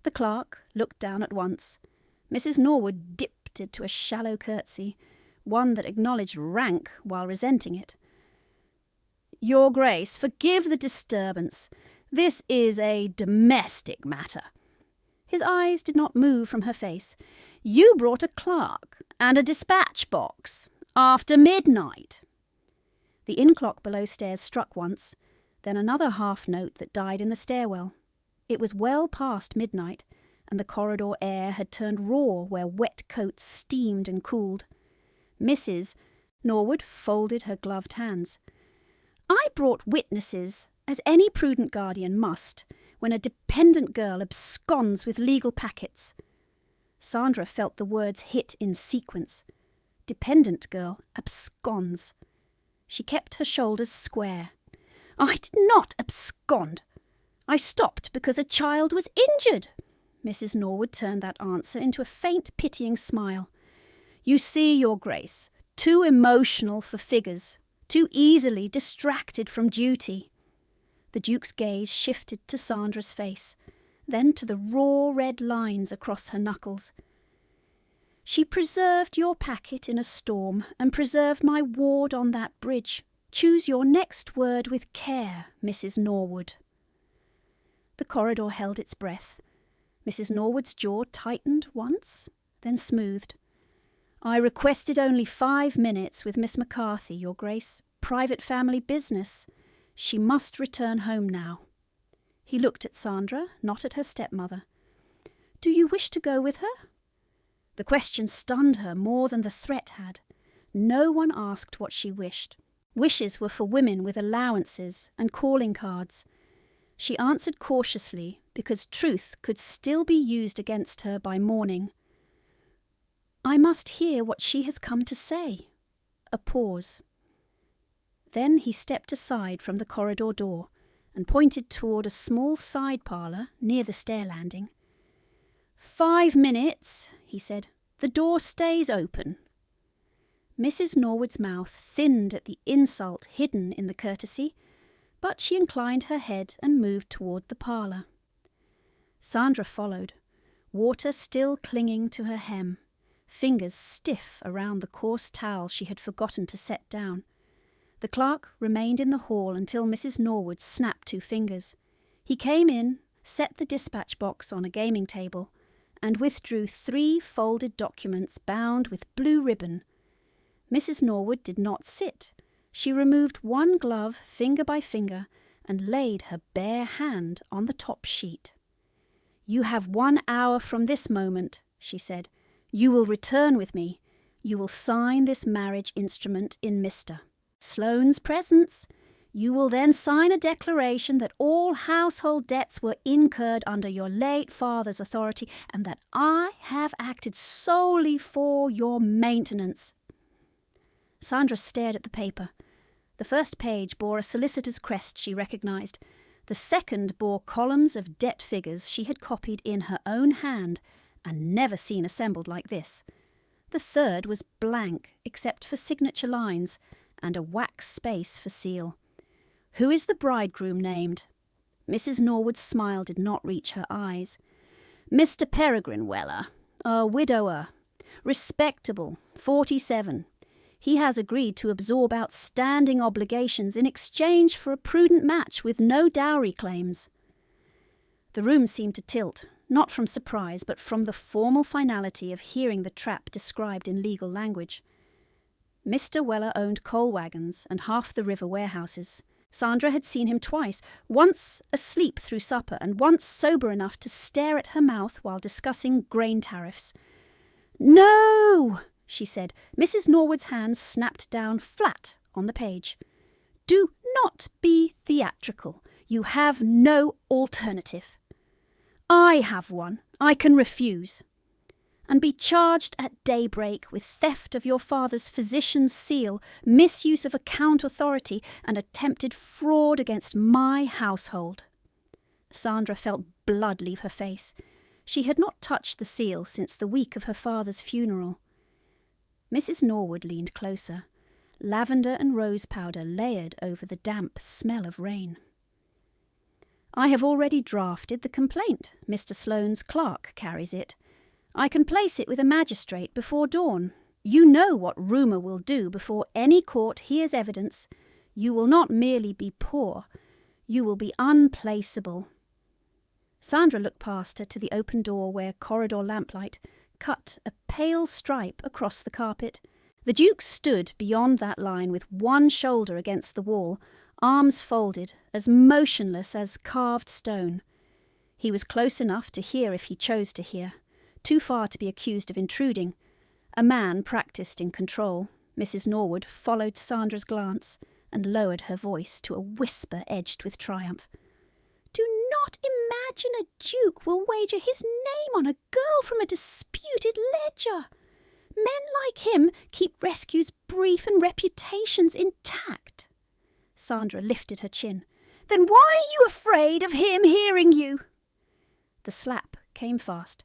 The clerk looked down at once. Mrs. Norwood dipped into a shallow curtsy, one that acknowledged rank while resenting it. "Your Grace, forgive the disturbance. This is a domestic matter." His eyes did not move from her face. "You brought a clerk and a dispatch box after midnight." The inn clock below stairs struck once, then another half note that died in the stairwell. It was well past midnight, and the corridor air had turned raw where wet coats steamed and cooled. Mrs. Norwood folded her gloved hands. "I brought witnesses, as any prudent guardian must, when a dependent girl absconds with legal packets." Sandra felt the words hit in sequence. Dependent girl, absconds. She kept her shoulders square. "I did not abscond. I stopped because a child was injured." Mrs. Norwood turned that answer into a faint, pitying smile. "You see, Your Grace, too emotional for figures, too easily distracted from duty." The Duke's gaze shifted to Sandra's face, then to the raw red lines across her knuckles. "She preserved your packet in a storm and preserved my ward on that bridge. Choose your next word with care, Mrs. Norwood." The corridor held its breath. Mrs. Norwood's jaw tightened once, then smoothed. "I requested only 5 minutes with Miss McCarthy, Your Grace. Private family business. She must return home now." He looked at Sandra, not at her stepmother. "Do you wish to go with her?" The question stunned her more than the threat had. No one asked what she wished. Wishes were for women with allowances and calling cards. She answered cautiously, because truth could still be used against her by morning. "I must hear what she has come to say." A pause. Then he stepped aside from the corridor door and pointed toward a small side parlour near the stair landing. 5 minutes, he said. "The door stays open." Mrs. Norwood's mouth thinned at the insult hidden in the courtesy, but she inclined her head and moved toward the parlour. Sandra followed, water still clinging to her hem, fingers stiff around the coarse towel she had forgotten to set down. The clerk remained in the hall until Mrs. Norwood snapped 2 fingers. He came in, set the dispatch box on a gaming table, and withdrew 3 folded documents bound with blue ribbon. Mrs. Norwood did not sit. She removed 1 glove finger by finger and laid her bare hand on the top sheet. "You have 1 hour from this moment," she said. "You will return with me. You will sign this marriage instrument in Mr. Sloane's presence. You will then sign a declaration that all household debts were incurred under your late father's authority and that I have acted solely for your maintenance." Sandra stared at the paper. The first page bore a solicitor's crest she recognised. The second bore columns of debt figures she had copied in her own hand and never seen assembled like this. The third was blank except for signature lines and a wax space for seal. "Who is the bridegroom named?" Mrs. Norwood's smile did not reach her eyes. "Mr. Peregrine Weller, a widower, respectable, 47. He has agreed to absorb outstanding obligations in exchange for a prudent match with no dowry claims." The room seemed to tilt, not from surprise, but from the formal finality of hearing the trap described in legal language. Mr. Weller owned coal wagons and half the river warehouses. Sandra had seen him twice, once asleep through supper and once sober enough to stare at her mouth while discussing grain tariffs. "No!" she said. Mrs. Norwood's hand snapped down flat on the page. "Do not be theatrical. You have no alternative." "I have one. I can refuse." "And be charged at daybreak with theft of your father's physician's seal, misuse of account authority, and attempted fraud against my household." Sandra felt blood leave her face. She had not touched the seal since the week of her father's funeral. Mrs. Norwood leaned closer, lavender and rose powder layered over the damp smell of rain. "I have already drafted the complaint. Mr. Sloane's clerk carries it. I can place it with a magistrate before dawn. You know what rumour will do before any court hears evidence. You will not merely be poor, you will be unplaceable." Sandra looked past her to the open door where corridor lamplight cut a pale stripe across the carpet. The Duke stood beyond that line with one shoulder against the wall, arms folded, as motionless as carved stone. He was close enough to hear if he chose to hear, too far to be accused of intruding. A man practised in control. Mrs. Norwood followed Sandra's glance and lowered her voice to a whisper edged with triumph. "Do not imagine a duke will wager his name on a girl from a disputed ledger. Men like him keep rescues brief and reputations intact." Sandra lifted her chin. "Then why are you afraid of him hearing you?" The slap came fast.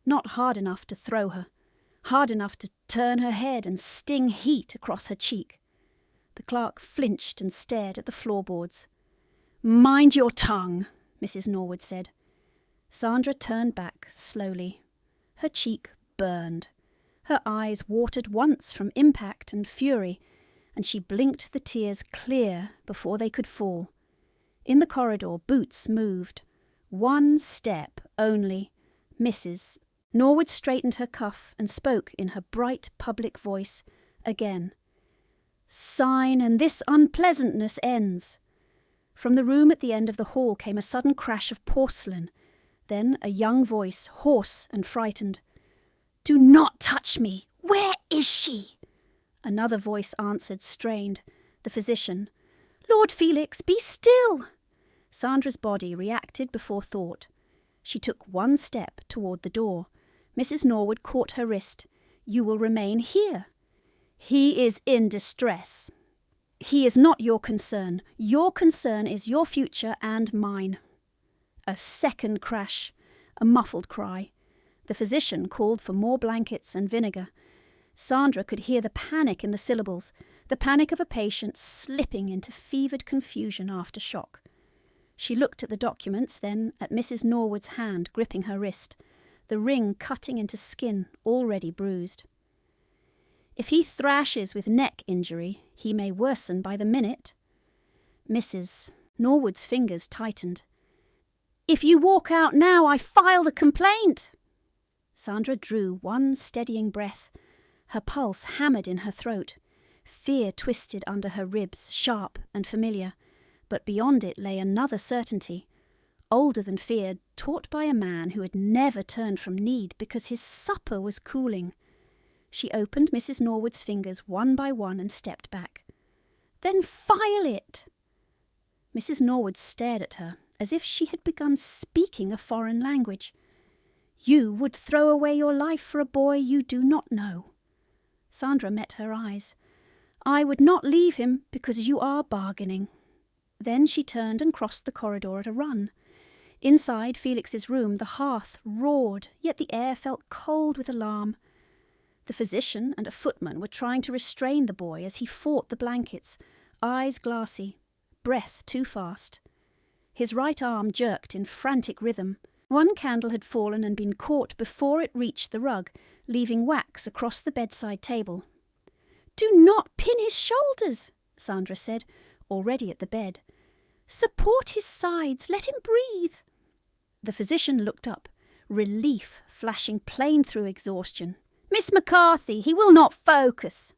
Not hard enough to throw her, hard enough to turn her head and sting heat across her cheek. The clerk flinched and stared at the floorboards. "Mind your tongue," Mrs. Norwood said. Sandra turned back slowly. Her cheek burned. Her eyes watered once from impact and fury, and she blinked the tears clear before they could fall. In the corridor, boots moved. One step only. Mrs. Norwood straightened her cuff and spoke in her bright public voice again. "Sign, and this unpleasantness ends." From the room at the end of the hall came a sudden crash of porcelain. Then a young voice, hoarse and frightened. "Do not touch me! Where is she?" Another voice answered, strained. The physician. "Lord Felix, be still!" Sandra's body reacted before thought. She took one step toward the door. Mrs. Norwood caught her wrist. "You will remain here." "He is in distress." "He is not your concern. Your concern is your future and mine." A second crash, a muffled cry. The physician called for more blankets and vinegar. Sandra could hear the panic in the syllables, the panic of a patient slipping into fevered confusion after shock. She looked at the documents, then at Mrs. Norwood's hand gripping her wrist, the ring cutting into skin already bruised. "If he thrashes with neck injury, he may worsen by the minute." Mrs. Norwood's fingers tightened. "If you walk out now, I file the complaint." Sandra drew one steadying breath. Her pulse hammered in her throat. Fear twisted under her ribs, sharp and familiar. But beyond it lay another certainty, older than fear, taught by a man who had never turned from need because his supper was cooling. She opened Mrs. Norwood's fingers one by one and stepped back. "Then file it!" Mrs. Norwood stared at her as if she had begun speaking a foreign language. "You would throw away your life for a boy you do not know." Sandra met her eyes. "I would not leave him because you are bargaining." Then she turned and crossed the corridor at a run. Inside Felix's room the hearth roared, yet the air felt cold with alarm. The physician and a footman were trying to restrain the boy as he fought the blankets, eyes glassy, breath too fast. His right arm jerked in frantic rhythm. One candle had fallen and been caught before it reached the rug, leaving wax across the bedside table. "Do not pin his shoulders," Sandra said, already at the bed. "Support his sides, let him breathe." The physician looked up, relief flashing plain through exhaustion. "Miss McCarthy, he will not focus."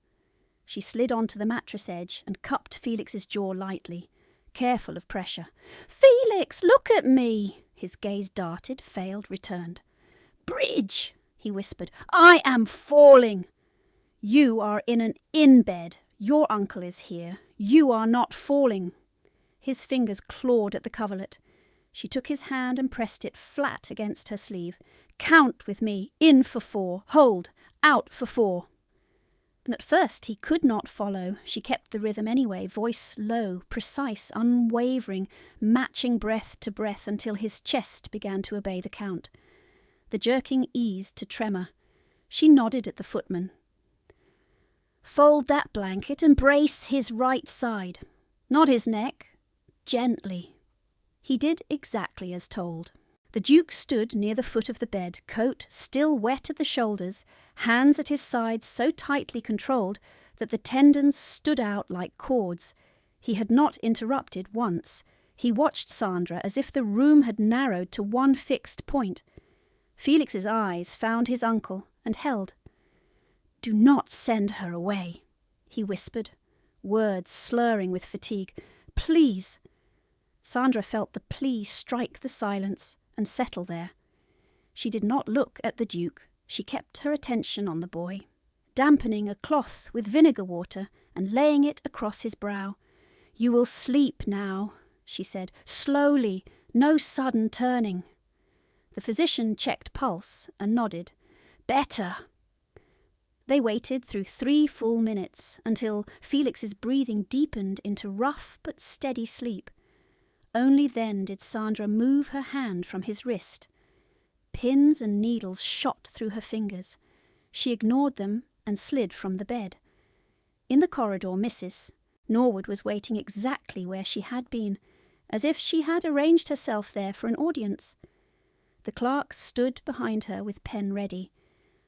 She slid onto the mattress edge and cupped Felix's jaw lightly, careful of pressure. "Felix, look at me!" His gaze darted, failed, returned. "Bridge," he whispered, "I am falling." "You are in an inn-bed. Your uncle is here. You are not falling." His fingers clawed at the coverlet. She took his hand and pressed it flat against her sleeve. "Count with me. In for 4. Hold. Out for 4." And at first he could not follow. She kept the rhythm anyway, voice low, precise, unwavering, matching breath to breath until his chest began to obey the count. The jerking eased to tremor. She nodded at the footman. "Fold that blanket and brace his right side. Not his neck. Gently." He did exactly as told. The Duke stood near the foot of the bed, coat still wet at the shoulders, hands at his sides so tightly controlled that the tendons stood out like cords. He had not interrupted once. He watched Sandra as if the room had narrowed to one fixed point. Felix's eyes found his uncle and held. "Do not send her away," he whispered, words slurring with fatigue. "Please." Sandra felt the plea strike the silence and settle there. She did not look at the Duke. She kept her attention on the boy, dampening a cloth with vinegar water and laying it across his brow. "You will sleep now," she said, "slowly, no sudden turning." The physician checked pulse and nodded. "Better." They waited through 3 full minutes until Felix's breathing deepened into rough but steady sleep. Only then did Sandra move her hand from his wrist. Pins and needles shot through her fingers. She ignored them and slid from the bed. In the corridor, Mrs. Norwood was waiting exactly where she had been, as if she had arranged herself there for an audience. The clerk stood behind her with pen ready.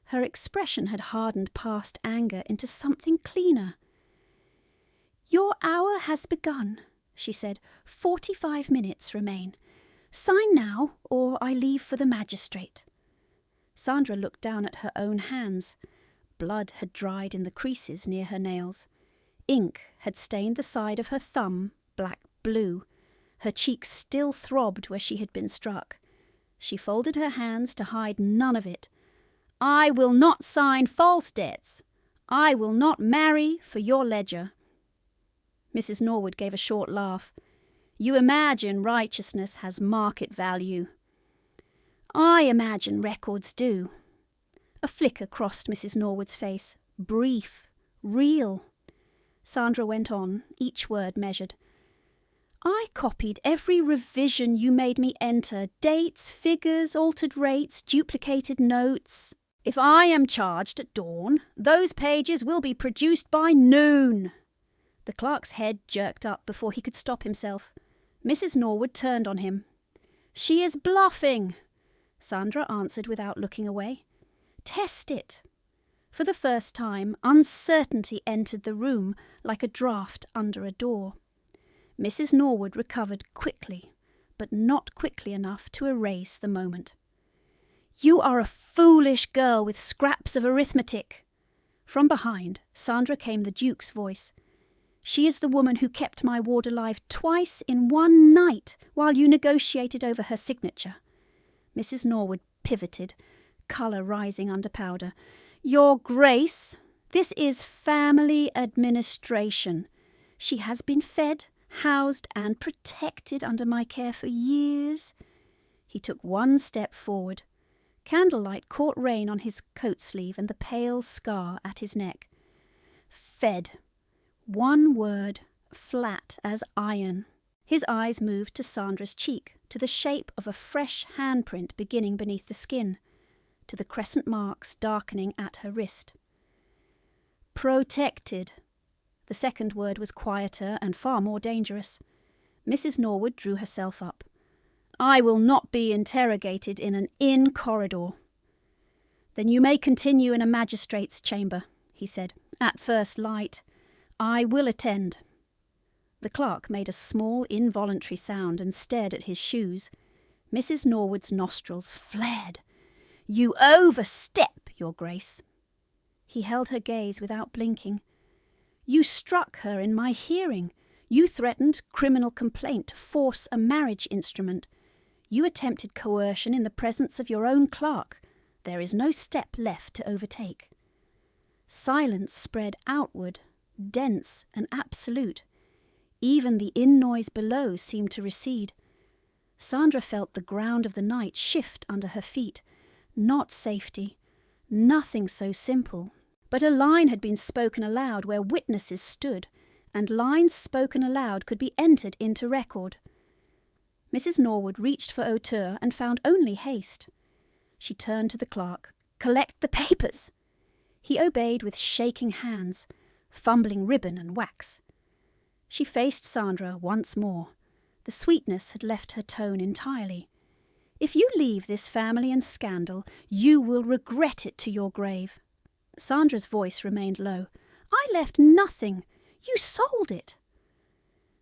Her expression had hardened past anger into something cleaner. "Your hour has begun," she said. 45 minutes remain. Sign now, or I leave for the magistrate." Sandra looked down at her own hands. Blood had dried in the creases near her nails. Ink had stained the side of her thumb black blue. Her cheeks still throbbed where she had been struck. She folded her hands to hide none of it. "I will not sign false debts. I will not marry for your ledger." Mrs. Norwood gave a short laugh. "You imagine righteousness has market value." "I imagine records do." A flicker crossed Mrs. Norwood's face. Brief. Real. Sandra went on, each word measured. "I copied every revision you made me enter. Dates, figures, altered rates, duplicated notes. If I am charged at dawn, those pages will be produced by noon." The clerk's head jerked up before he could stop himself. Mrs. Norwood turned on him. "She is bluffing," Sandra answered without looking away. "Test it." For the first time, uncertainty entered the room like a draught under a door. Mrs. Norwood recovered quickly, but not quickly enough to erase the moment. "You are a foolish girl with scraps of arithmetic." From behind, Sandra came the Duke's voice. "She is the woman who kept my ward alive twice in one night while you negotiated over her signature." Mrs. Norwood pivoted, colour rising under powder. "Your Grace, this is family administration. She has been fed, housed and protected under my care for years." He took one step forward. Candlelight caught rain on his coat sleeve and the pale scar at his neck. "Fed." One word, flat as iron. His eyes moved to Sandra's cheek, to the shape of a fresh handprint beginning beneath the skin, to the crescent marks darkening at her wrist. "Protected." The second word was quieter and far more dangerous. Mrs. Norwood drew herself up. "I will not be interrogated in an inn corridor." "Then you may continue in a magistrate's chamber," he said, "at first light. I will attend." The clerk made a small involuntary sound and stared at his shoes. Mrs. Norwood's nostrils flared. "You overstep, Your Grace." He held her gaze without blinking. "You struck her in my hearing. You threatened criminal complaint to force a marriage instrument. You attempted coercion in the presence of your own clerk. There is no step left to overtake." Silence spread outward, dense and absolute. Even the in-noise below seemed to recede. Sandra felt the ground of the night shift under her feet. Not safety. Nothing so simple. But a line had been spoken aloud where witnesses stood, and lines spoken aloud could be entered into record. Mrs. Norwood reached for hauteur and found only haste. She turned to the clerk. "Collect the papers!" He obeyed with shaking hands, fumbling ribbon and wax. She faced Sandra once more. The sweetness had left her tone entirely. "If you leave this family in scandal, you will regret it to your grave." Sandra's voice remained low. "I left nothing. You sold it."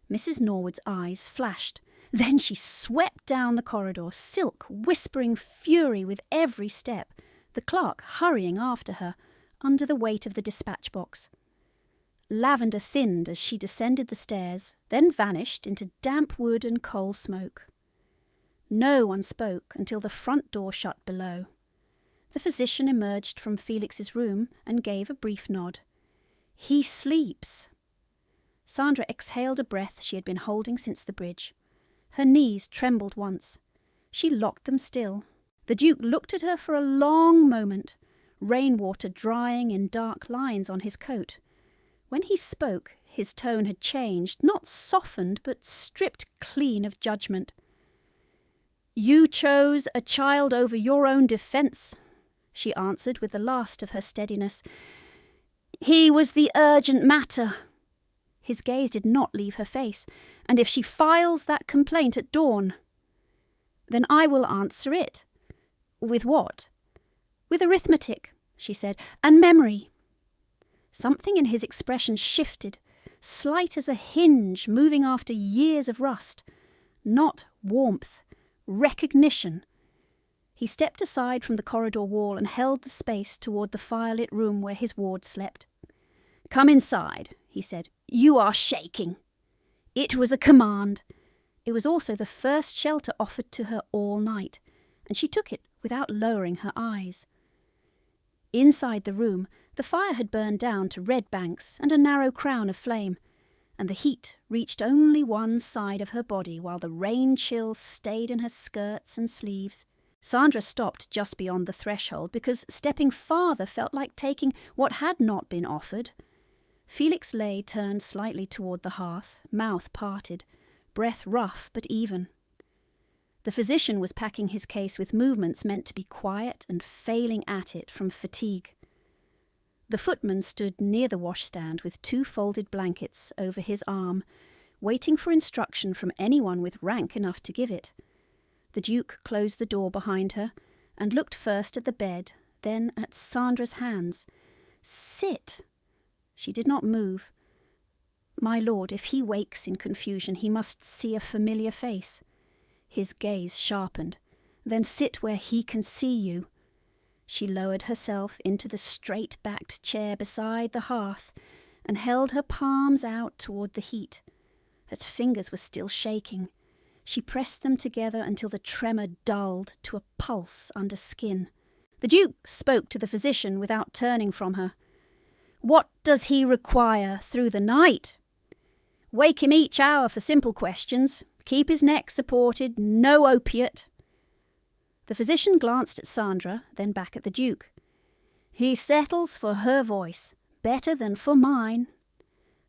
Mrs. Norwood's eyes flashed. Then she swept down the corridor, Silk whispering fury with every step, the clerk hurrying after her, under the weight of the dispatch box. Lavender thinned as she descended the stairs, then vanished into damp wood and coal smoke. No one spoke until the front door shut below. The physician emerged from Felix's room and gave a brief nod. "He sleeps." Sandra exhaled a breath she had been holding since the bridge. Her knees trembled once. She locked them still. The Duke looked at her for a long moment, rainwater drying in dark lines on his coat. When he spoke, his tone had changed, not softened, but stripped clean of judgment. "You chose a child over your own defence," she answered with the last of her steadiness. "He was the urgent matter." His gaze did not leave her face. "And if she files that complaint at dawn, then I will answer it." "With what?" "With arithmetic," she said, "and memory." Something in his expression shifted, slight as a hinge moving after years of rust. Not warmth, recognition. He stepped aside from the corridor wall and held the space toward the firelit room where his ward slept. "Come inside," he said. "You are shaking." It was a command. It was also the first shelter offered to her all night, and she took it without lowering her eyes. Inside the room, the fire had burned down to red banks and a narrow crown of flame, and the heat reached only one side of her body while the rain chill stayed in her skirts and sleeves. Sandra stopped just beyond the threshold because stepping farther felt like taking what had not been offered. Felix lay turned slightly toward the hearth, mouth parted, breath rough but even. The physician was packing his case with movements meant to be quiet and failing at it from fatigue. The footman stood near the washstand with 2 folded blankets over his arm, waiting for instruction from anyone with rank enough to give it. The Duke closed the door behind her and looked first at the bed, then at Sandra's hands. "Sit!" She did not move. "My lord, if he wakes in confusion, he must see a familiar face." His gaze sharpened. "Then sit where he can see you." She lowered herself into the straight-backed chair beside the hearth and held her palms out toward the heat. Her fingers were still shaking. She pressed them together until the tremor dulled to a pulse under skin. The Duke spoke to the physician without turning from her. "What does he require through the night?" "Wake him each hour for simple questions. Keep his neck supported. No opiate." The physician glanced at Sandra, then back at the Duke. "He settles for her voice, better than for mine."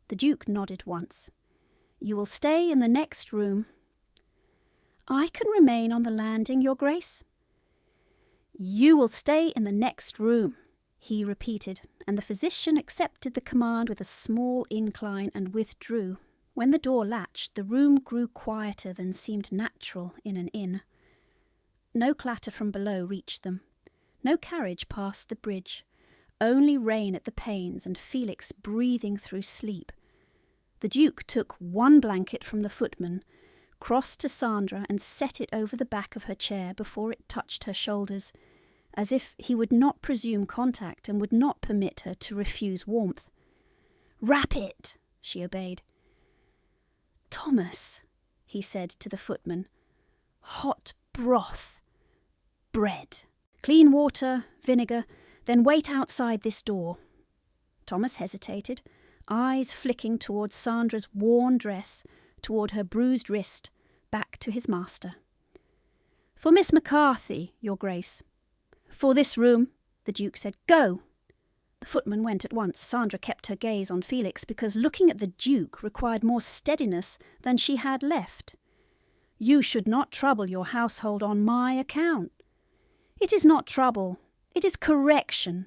The Duke nodded once. "You will stay in the next room." "I can remain on the landing, Your Grace." "You will stay in the next room," he repeated, and the physician accepted the command with a small incline and withdrew. When the door latched, the room grew quieter than seemed natural in an inn. No clatter from below reached them. No carriage passed the bridge. Only rain at the panes and Felix breathing through sleep. The Duke took 1 blanket from the footman, crossed to Sandra and set it over the back of her chair before it touched her shoulders, as if he would not presume contact and would not permit her to refuse warmth. "Wrap it," she obeyed. "Thomas," he said to the footman, "hot broth, bread, clean water, vinegar, then wait outside this door." Thomas hesitated, eyes flicking toward Sandra's worn dress, toward her bruised wrist, back to his master. "For Miss McCarthy, Your Grace." "For this room," the Duke said. "Go." The footman went at once. Sandra kept her gaze on Felix because looking at the Duke required more steadiness than she had left. "You should not trouble your household on my account." "It is not trouble. It is correction."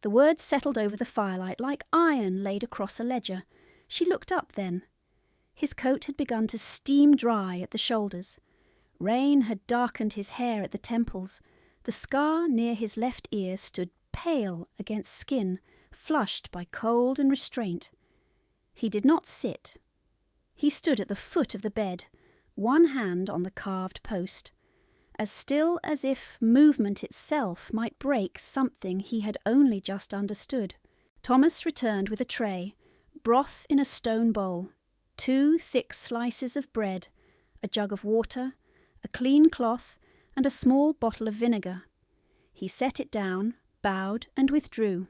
The words settled over the firelight like iron laid across a ledger. She looked up then. His coat had begun to steam dry at the shoulders. Rain had darkened his hair at the temples. The scar near his left ear stood pale against skin, flushed by cold and restraint. He did not sit. He stood at the foot of the bed, one hand on the carved post, as still as if movement itself might break something he had only just understood. Thomas returned with a tray, broth in a stone bowl, 2 thick slices of bread, a jug of water, a clean cloth, and a small bottle of vinegar. He set it down, bowed, and withdrew.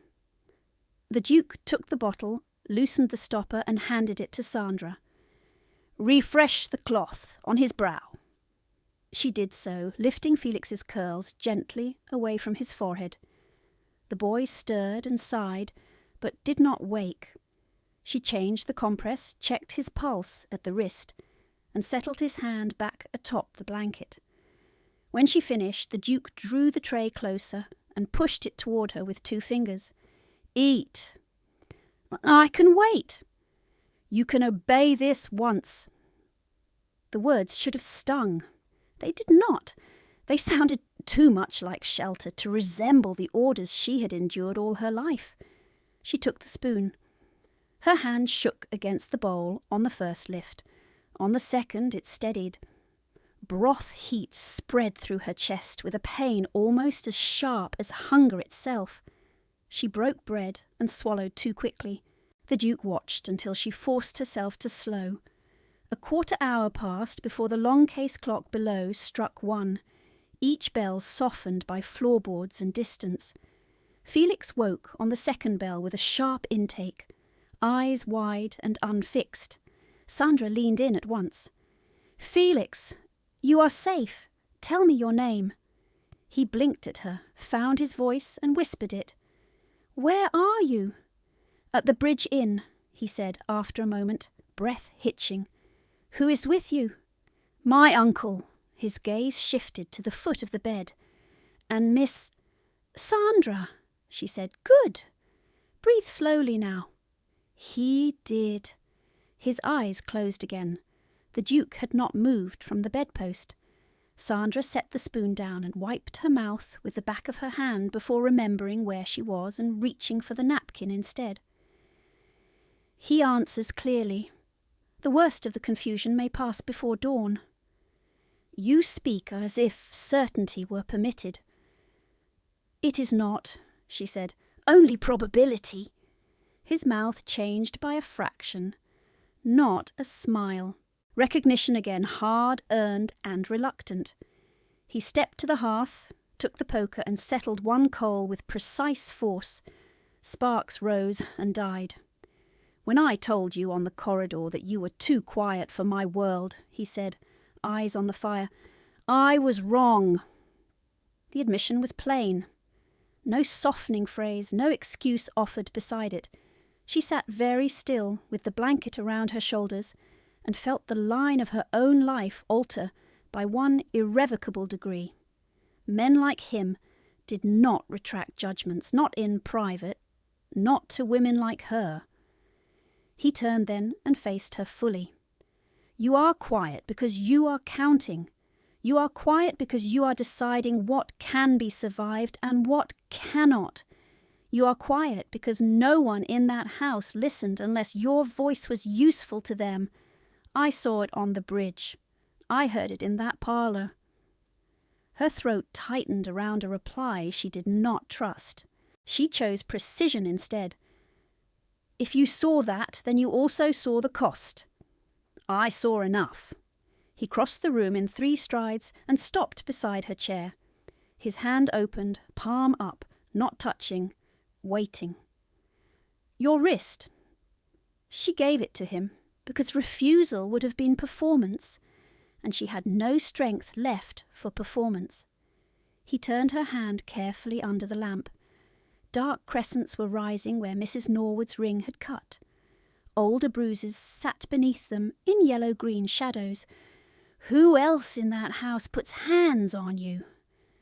The Duke took the bottle, loosened the stopper, and handed it to Sandra. "Refresh the cloth on his brow." She did so, lifting Felix's curls gently away from his forehead. The boy stirred and sighed, but did not wake. She changed the compress, checked his pulse at the wrist, and settled his hand back atop the blanket. When she finished, the Duke drew the tray closer and pushed it toward her with 2 fingers. "Eat." "I can wait." "You can obey this once." The words should have stung. They did not. They sounded too much like shelter to resemble the orders she had endured all her life. She took the spoon. Her hand shook against the bowl on the first lift. On the second it steadied. Broth heat spread through her chest with a pain almost as sharp as hunger itself. She broke bread and swallowed too quickly. The Duke watched until she forced herself to slow. A quarter hour passed before the long case clock below struck 1, each bell softened by floorboards and distance. Felix woke on the second bell with a sharp intake, eyes wide and unfixed. Sandra leaned in at once. "Felix, you are safe. Tell me your name." He blinked at her, found his voice and whispered it. "Where are you?" "At the Bridge Inn," he said after a moment, breath hitching. "Who is with you?" "My uncle." His gaze shifted to the foot of the bed. "And Miss—" "Sandra," she said. "Good. Breathe slowly now." He did. His eyes closed again. The Duke had not moved from the bedpost. Sandra set the spoon down and wiped her mouth with the back of her hand before remembering where she was and reaching for the napkin instead. He answers clearly. The worst of the confusion may pass before dawn. You speak as if certainty were permitted. "It is not," she said. "Only probability." His mouth changed by a fraction, not a smile. Recognition again, hard-earned and reluctant. He stepped to the hearth, took the poker and settled one coal with precise force. Sparks rose and died. "When I told you on the corridor that you were too quiet for my world," he said, eyes on the fire, "I was wrong." The admission was plain. No softening phrase, no excuse offered beside it. She sat very still with the blanket around her shoulders and felt the line of her own life alter by one irrevocable degree. Men like him did not retract judgments, not in private, not to women like her. He turned then and faced her fully. "You are quiet because you are counting. You are quiet because you are deciding what can be survived and what cannot. You are quiet because no one in that house listened unless your voice was useful to them. I saw it on the bridge. I heard it in that parlour." Her throat tightened around a reply she did not trust. She chose precision instead. "If you saw that, then you also saw the cost." "I saw enough." He crossed the room in 3 strides and stopped beside her chair. His hand opened, palm up, not touching, waiting. "Your wrist." She gave it to him because refusal would have been performance, and she had no strength left for performance. He turned her hand carefully under the lamp. dark crescents were rising where Mrs. Norwood's ring had cut. Older bruises sat beneath them in yellow-green shadows. Who else in that house puts hands on you?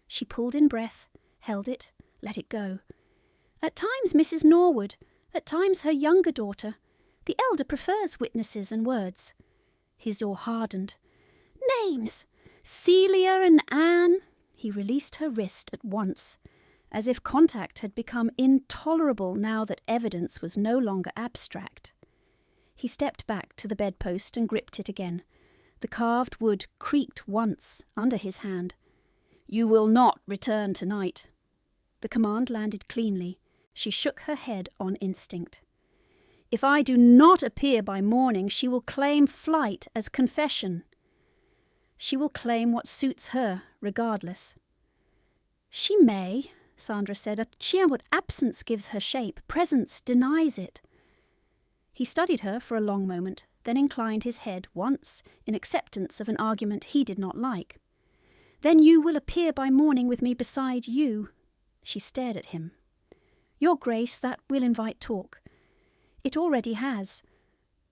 She pulled in breath, held it, let it go. At times Mrs. Norwood, at times her younger daughter. The elder prefers witnesses and words. His jaw hardened. Names! Celia and Anne. He released her wrist at once, as if contact had become intolerable now that evidence was no longer abstract. He stepped back to the bedpost and gripped it again. The carved wood creaked once under his hand. You will not return tonight. The command landed cleanly. She shook her head on instinct. If I do not appear by morning, she will claim flight as confession. She will claim what suits her, regardless. She may, Sandra said. But absence gives her shape. Presence denies it. He studied her for a long moment, then inclined his head once in acceptance of an argument he did not like. Then you will appear by morning with me beside you. She stared at him. Your Grace, that will invite talk. It already has.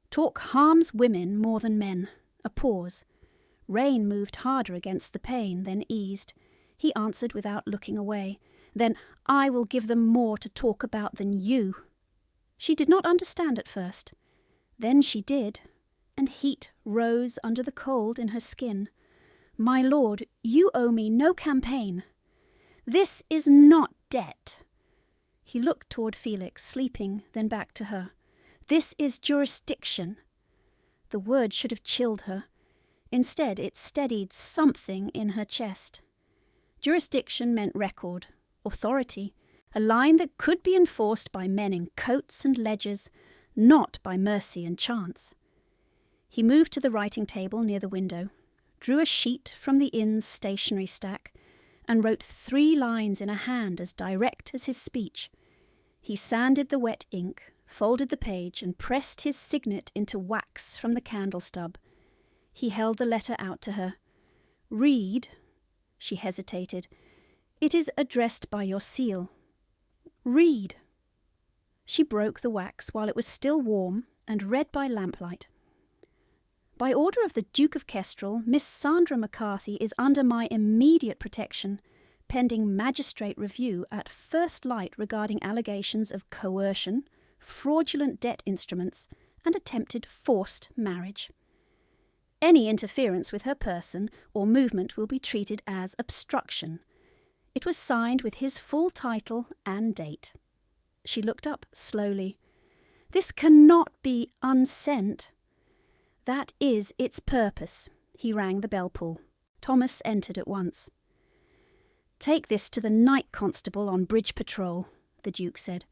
Talk harms women more than men. A pause. Rain moved harder against the pane, then eased. He answered without looking away. Then, I will give them more to talk about than you. She did not understand at first. Then she did, and heat rose under the cold in her skin. My lord, you owe me no campaign. This is not debt. He looked toward Felix, sleeping, then back to her. This is jurisdiction. The word should have chilled her. Instead, it steadied something in her chest. Jurisdiction meant record, authority, a line that could be enforced by men in coats and ledgers, not by mercy and chance. He moved to the writing table near the window, drew a sheet from the inn's stationery stack, and wrote 3 lines in a hand as direct as his speech. He sanded the wet ink, folded the page, and pressed his signet into wax from the candle stub. He held the letter out to her. Read. She hesitated. It is addressed by your seal. Read. She broke the wax while it was still warm and read by lamplight. By order of the Duke of Kestrel, Miss Sandra McCarthy is under my immediate protection, pending magistrate review at first light regarding allegations of coercion, fraudulent debt instruments, and attempted forced marriage. Any interference with her person or movement will be treated as obstruction. It was signed with his full title and date. She looked up slowly. This cannot be unsent. That is its purpose. He rang the bell pull. Thomas entered at once. Take this to the night constable on bridge patrol, the Duke said.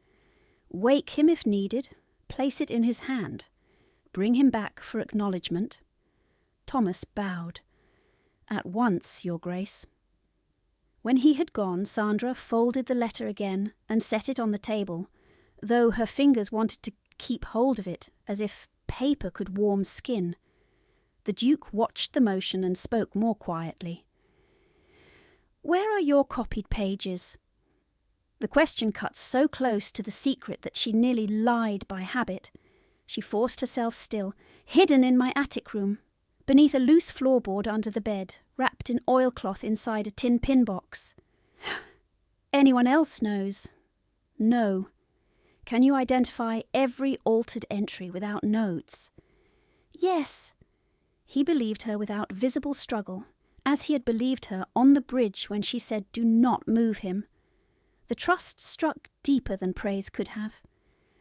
Wake him if needed. Place it in his hand. Bring him back for acknowledgement. Thomas bowed. At once, Your Grace. When he had gone, Sandra folded the letter again and set it on the table, though her fingers wanted to keep hold of it, as if paper could warm skin. The Duke watched the motion and spoke more quietly. Where are your copied pages? The question cut so close to the secret that she nearly lied by habit. She forced herself still. Hidden in my attic room, beneath a loose floorboard under the bed, wrapped in oilcloth inside a tin pin box. Anyone else knows? No. Can you identify every altered entry without notes? Yes. He believed her without visible struggle, as he had believed her on the bridge when she said, "Do not move him." The trust struck deeper than praise could have.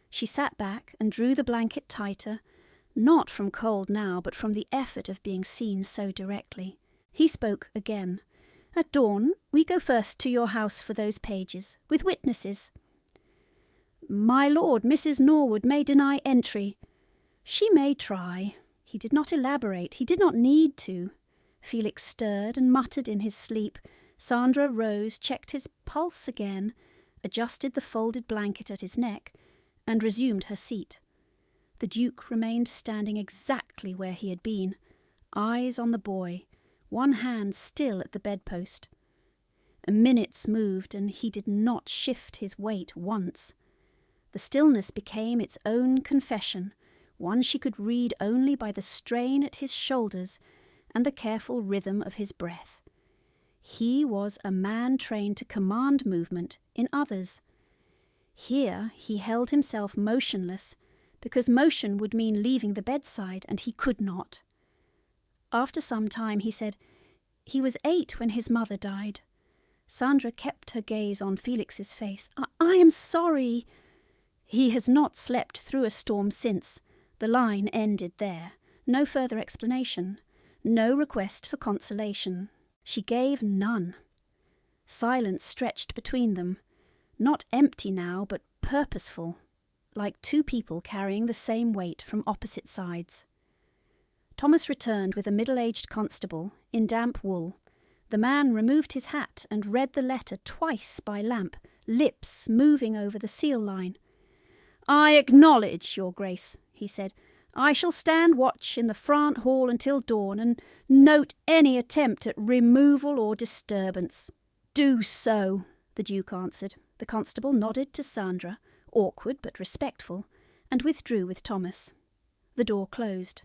She sat back and drew the blanket tighter, not from cold now, but from the effort of being seen so directly. He spoke again. At dawn, we go first to your house for those pages, with witnesses. My lord, Mrs. Norwood may deny entry. She may try. He did not elaborate. He did not need to. Felix stirred and muttered in his sleep. Sandra rose, checked his pulse again, adjusted the folded blanket at his neck, and resumed her seat. The Duke remained standing exactly where he had been, eyes on the boy, one hand still at the bedpost. Minutes moved, and he did not shift his weight once. The stillness became its own confession, one she could read only by the strain at his shoulders and the careful rhythm of his breath. He was a man trained to command movement in others. Here he held himself motionless, because motion would mean leaving the bedside, and he could not. After some time he said, "He was 8 when his mother died." Sandra kept her gaze on Felix's face. I am sorry." "He has not slept through a storm since." The line ended there. No further explanation. No request for consolation. She gave none. Silence stretched between them, not empty now, but purposeful, like two people carrying the same weight from opposite sides. Thomas returned with a middle-aged constable in damp wool. The man removed his hat and read the letter twice by lamp, lips moving over the seal line. "I acknowledge, Your Grace," he said. "I shall stand watch in the front hall until dawn, and note any attempt at removal or disturbance." "Do so," the Duke answered. The constable nodded to Sandra, awkward but respectful, and withdrew with Thomas. The door closed.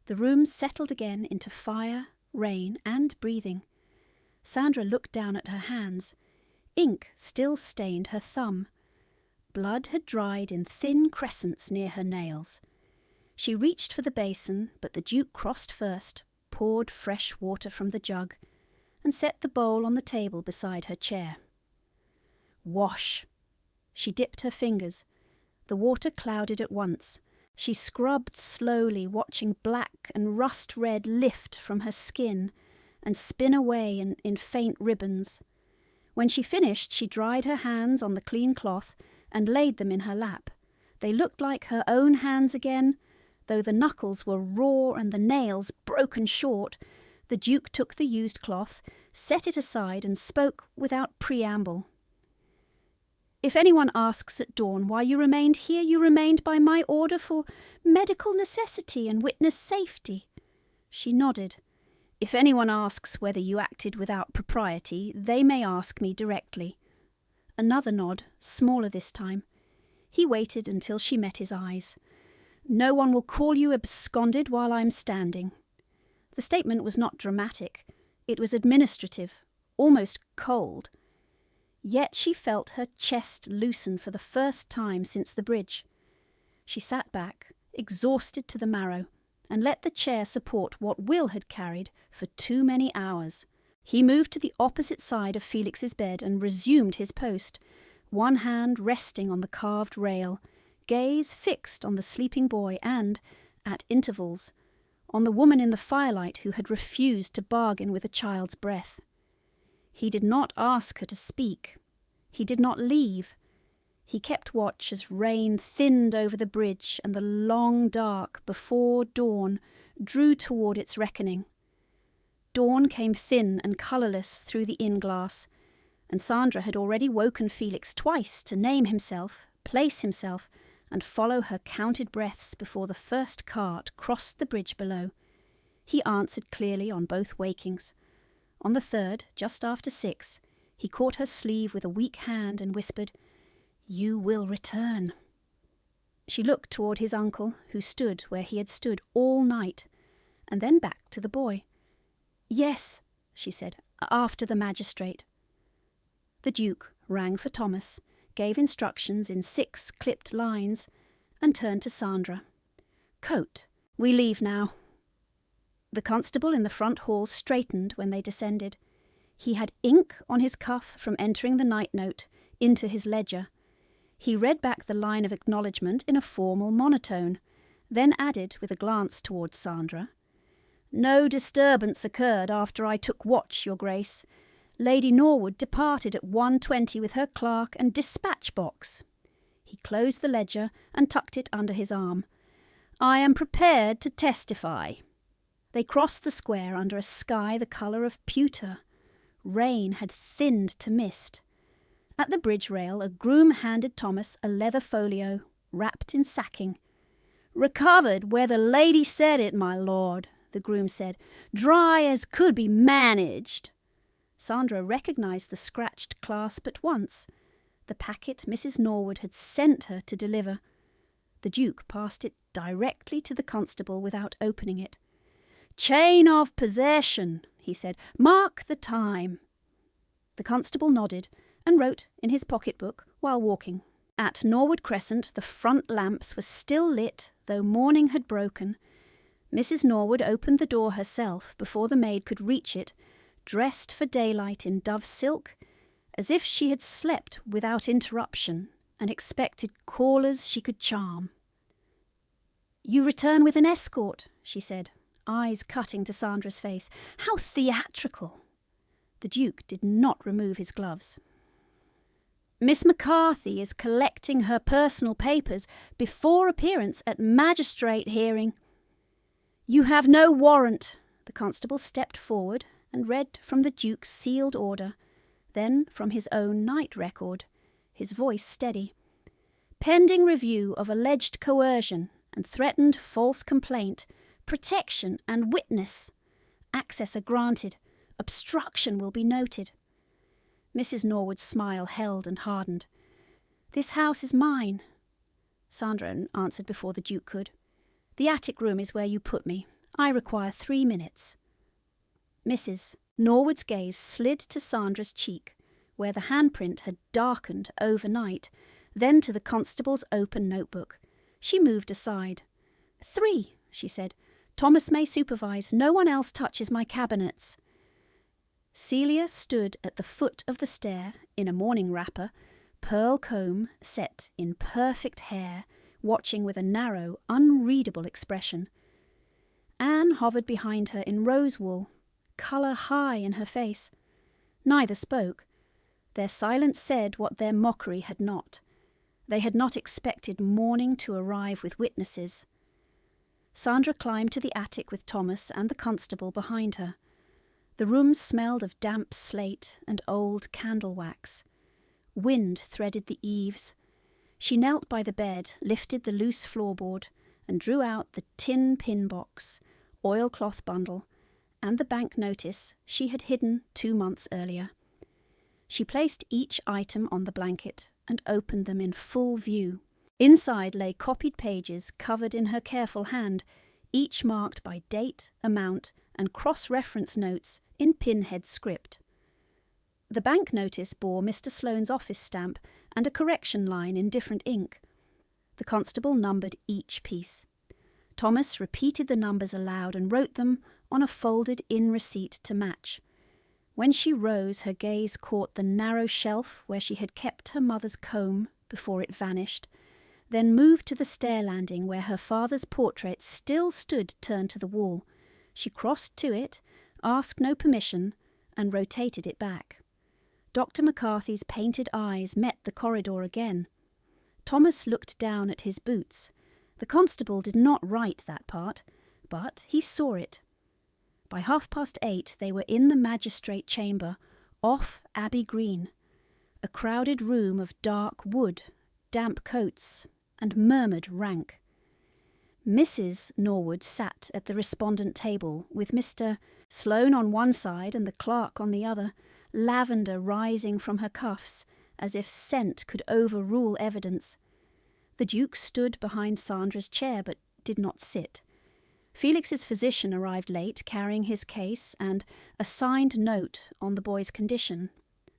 The room settled again into fire, rain, and breathing. Sandra looked down at her hands. Ink still stained her thumb. Blood had dried in thin crescents near her nails. She reached for the basin, but the Duke crossed first, poured fresh water from the jug, and set the bowl on the table beside her chair. "Wash." She dipped her fingers. The water clouded at once. She scrubbed slowly, watching black and rust-red lift from her skin and spin away in faint ribbons. When she finished, she dried her hands on the clean cloth and laid them in her lap. They looked like her own hands again, though the knuckles were raw and the nails broken short. The Duke took the used cloth, set it aside, and spoke without preamble. "If anyone asks at dawn why you remained here, you remained by my order for medical necessity and witness safety." She nodded. "If anyone asks whether you acted without propriety, they may ask me directly." Another nod, smaller this time. He waited until she met his eyes. "No one will call you absconded while I am standing." The statement was not dramatic. It was administrative, almost cold. Yet she felt her chest loosen for the first time since the bridge. She sat back, exhausted to the marrow, and let the chair support what Will had carried for too many hours. He moved to the opposite side of Felix's bed and resumed his post, one hand resting on the carved rail, gaze fixed on the sleeping boy and, at intervals, on the woman in the firelight who had refused to bargain with a child's breath. He did not ask her to speak. He did not leave. He kept watch as rain thinned over the bridge and the long dark before dawn drew toward its reckoning. Dawn came thin and colourless through the inn-glass, and Sandra had already woken Felix twice to name himself, place himself, and follow her counted breaths before the first cart crossed the bridge below. He answered clearly on both wakings. On the third, just after 6, he caught her sleeve with a weak hand and whispered, "You will return." She looked toward his uncle, who stood where he had stood all night, and then back to the boy. "Yes," she said, "after the magistrate." The Duke rang for Thomas, gave instructions in 6 clipped lines, and turned to Sandra. "Coat, we leave now." The constable in the front hall straightened when they descended. He had ink on his cuff from entering the night note into his ledger. He read back the line of acknowledgement in a formal monotone, then added with a glance towards Sandra, "No disturbance occurred after I took watch, Your Grace. Lady Norwood departed at 1:20 with her clerk and dispatch box." He closed the ledger and tucked it under his arm. "I am prepared to testify." They crossed the square under a sky the colour of pewter. Rain had thinned to mist. At the bridge rail, a groom handed Thomas a leather folio, wrapped in sacking. "Recovered where the lady said it, my lord," the groom said. "Dry as could be managed." Sandra recognised the scratched clasp at once. The packet Mrs. Norwood had sent her to deliver. The Duke passed it directly to the constable without opening it. "Chain of possession," he said. "Mark the time." The constable nodded and wrote in his pocket-book while walking. At Norwood Crescent the front lamps were still lit, though morning had broken. Mrs. Norwood opened the door herself before the maid could reach it, dressed for daylight in dove silk, as if she had slept without interruption and expected callers she could charm. "You return with an escort," she said, eyes cutting to Sandra's face. "How theatrical!" The Duke did not remove his gloves. "Miss McCarthy is collecting her personal papers before appearance at magistrate hearing." "You have no warrant." The constable stepped forward and read from the Duke's sealed order, then from his own night record, his voice steady. "Pending review of alleged coercion and threatened false complaint, protection and witness. Access are granted. Obstruction will be noted." Mrs. Norwood's smile held and hardened. "This house is mine," Sandra answered before the Duke could. "The attic room is where you put me. I require 3 minutes. Mrs. Norwood's gaze slid to Sandra's cheek, where the handprint had darkened overnight, then to the constable's open notebook. She moved aside. 3, she said. "Thomas may supervise. No one else touches my cabinets." Celia stood at the foot of the stair in a morning wrapper, pearl comb set in perfect hair, watching with a narrow, unreadable expression. Anne hovered behind her in rose wool, colour high in her face. Neither spoke. Their silence said what their mockery had not. They had not expected morning to arrive with witnesses. Sandra climbed to the attic with Thomas and the constable behind her. The room smelled of damp slate and old candle wax. Wind threaded the eaves. She knelt by the bed, lifted the loose floorboard, and drew out the tin pin box, oilcloth bundle, and the bank notice she had hidden 2 months earlier. She placed each item on the blanket and opened them in full view. Inside lay copied pages covered in her careful hand, each marked by date, amount, and cross-reference notes in pinhead script. The bank notice bore Mr. Sloane's office stamp and a correction line in different ink. The constable numbered each piece. Thomas repeated the numbers aloud and wrote them on a folded-in receipt to match. When she rose, her gaze caught the narrow shelf where she had kept her mother's comb before it vanished, then moved to the stair landing where her father's portrait still stood turned to the wall. She crossed to it, asked no permission, and rotated it back. Dr. McCarthy's painted eyes met the corridor again. Thomas looked down at his boots. The constable did not write that part, but he saw it. By 8:30 they were in the magistrate chamber, off Abbey Green, a crowded room of dark wood, damp coats, and murmured rank. Mrs. Norwood sat at the respondent table, with Mr. Sloane on one side and the clerk on the other, lavender rising from her cuffs, as if scent could overrule evidence. The Duke stood behind Sandra's chair, but did not sit. Felix's physician arrived late, carrying his case and a signed note on the boy's condition.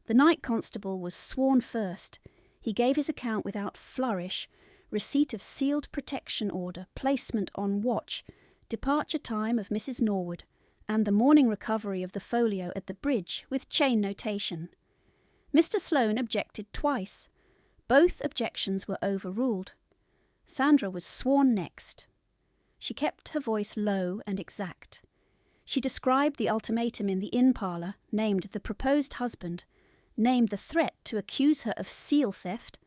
The night constable was sworn first. He gave his account without flourish, receipt of sealed protection order, placement on watch, departure time of Mrs. Norwood, and the morning recovery of the folio at the bridge with chain notation. Mr. Sloane objected twice. Both objections were overruled. Sandra was sworn next. She kept her voice low and exact. She described the ultimatum in the inn parlour, named the proposed husband, named the threat to accuse her of seal theft,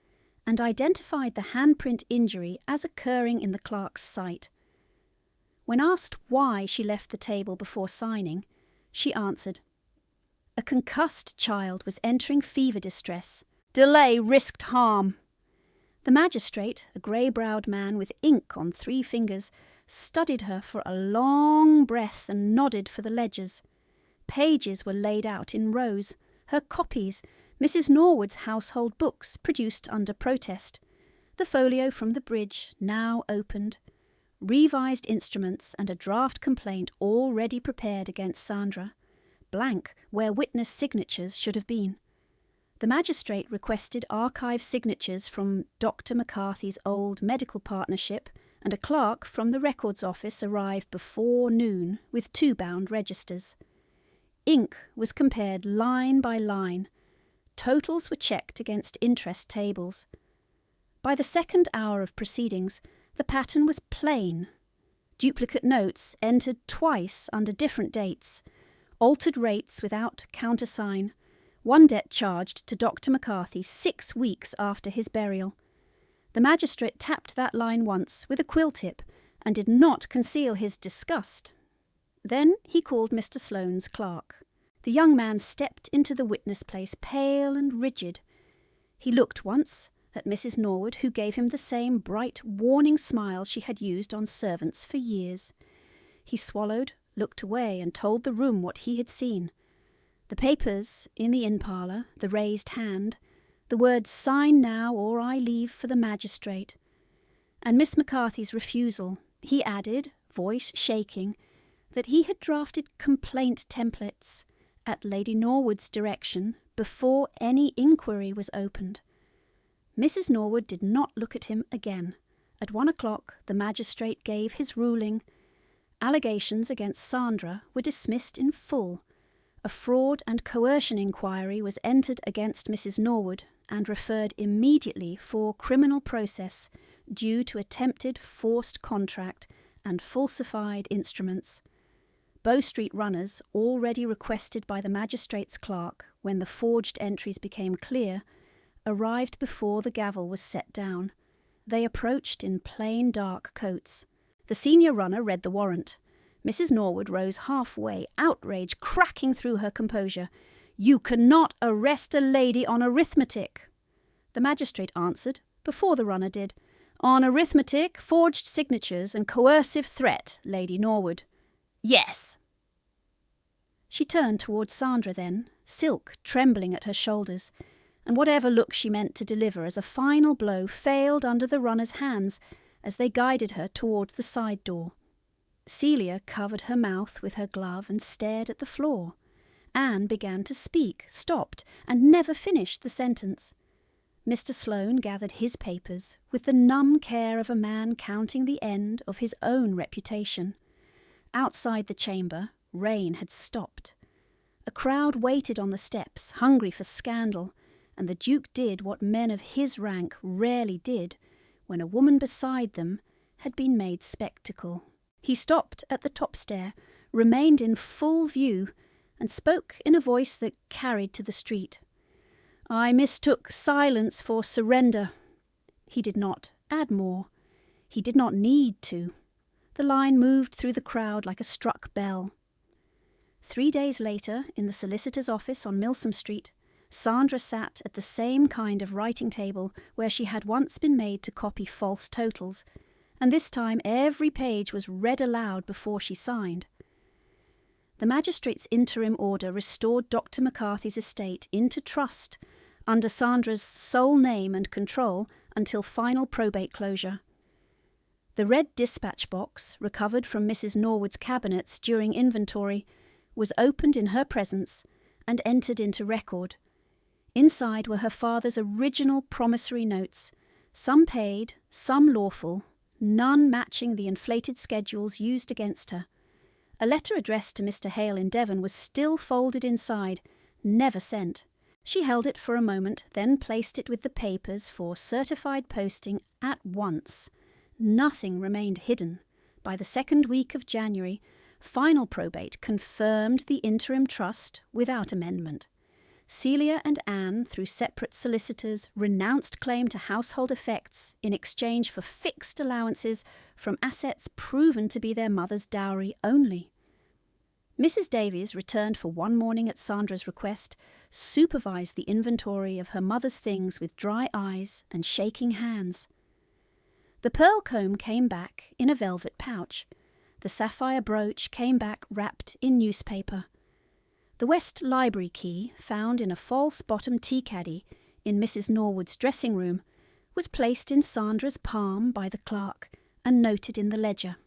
and identified the handprint injury as occurring in the clerk's sight. When asked why she left the table before signing, she answered, "A concussed child was entering fever distress. Delay risked harm." The magistrate, a grey-browed man with ink on 3 fingers, studied her for a long breath and nodded for the ledgers. pages were laid out in rows, her copies, Mrs. Norwood's household books produced under protest, the folio from the bridge now opened, revised instruments and a draft complaint already prepared against Sandra, blank where witness signatures should have been. The magistrate requested archive signatures from Dr. McCarthy's old medical partnership, and a clerk from the records office arrived before noon with 2 bound registers. Ink was compared line by line. Totals were checked against interest tables. By the second hour of proceedings, the pattern was plain. Duplicate notes entered twice under different dates, altered rates without countersign, one debt charged to Dr. McCarthy 6 weeks after his burial. The magistrate tapped that line once with a quill tip and did not conceal his disgust. Then he called Mr. Sloane's clerk. The young man stepped into the witness place, pale and rigid. He looked once at Mrs. Norwood, who gave him the same bright, warning smile she had used on servants for years. He swallowed, looked away, and told the room what he had seen. The papers in the inn-parlour, the raised hand, the words "Sign now or I leave for the magistrate," and Miss McCarthy's refusal. He added, voice shaking, that he had drafted complaint templates at Lady Norwood's direction before any inquiry was opened. Mrs. Norwood did not look at him again. At 1 o'clock the magistrate gave his ruling. Allegations against Sandra were dismissed in full. A fraud and coercion inquiry was entered against Mrs. Norwood and referred immediately for criminal process due to attempted forced contract and falsified instruments. Bow Street runners, already requested by the magistrate's clerk when the forged entries became clear, arrived before the gavel was set down. They approached in plain dark coats. The senior runner read the warrant. Mrs. Norwood rose halfway, outrage cracking through her composure. "You cannot arrest a lady on arithmetic." The magistrate answered, before the runner did, "On arithmetic, forged signatures, and coercive threat, Lady Norwood." "Yes." She turned towards Sandra then, silk trembling at her shoulders, and whatever look she meant to deliver as a final blow failed under the runner's hands as they guided her towards the side door. Celia covered her mouth with her glove and stared at the floor. Anne began to speak, stopped, and never finished the sentence. Mr. Sloane gathered his papers with the numb care of a man counting the end of his own reputation. Outside the chamber, rain had stopped. A crowd waited on the steps, hungry for scandal, and the Duke did what men of his rank rarely did when a woman beside them had been made spectacle. He stopped at the top stair, remained in full view, and spoke in a voice that carried to the street. "I mistook silence for surrender." He did not add more. He did not need to. The line moved through the crowd like a struck bell. 3 days later, in the solicitor's office on Milsom Street, Sandra sat at the same kind of writing table where she had once been made to copy false totals, and this time every page was read aloud before she signed. The magistrate's interim order restored Dr. McCarthy's estate into trust under Sandra's sole name and control until final probate closure. The red dispatch box, recovered from Mrs. Norwood's cabinets during inventory, was opened in her presence and entered into record. Inside were her father's original promissory notes, some paid, some lawful, none matching the inflated schedules used against her. A letter addressed to Mr. Hale in Devon was still folded inside, never sent. She held it for a moment, then placed it with the papers for certified posting at once. Nothing remained hidden. By the second week of January, final probate confirmed the interim trust without amendment. Celia and Anne, through separate solicitors, renounced claim to household effects in exchange for fixed allowances from assets proven to be their mother's dowry only. Mrs. Davies returned for one morning at Sandra's request, supervised the inventory of her mother's things with dry eyes and shaking hands. The pearl comb came back in a velvet pouch. The sapphire brooch came back wrapped in newspaper. The West Library key, found in a false-bottomed tea caddy in Mrs. Norwood's dressing room, was placed in Sandra's palm by the clerk and noted in the ledger.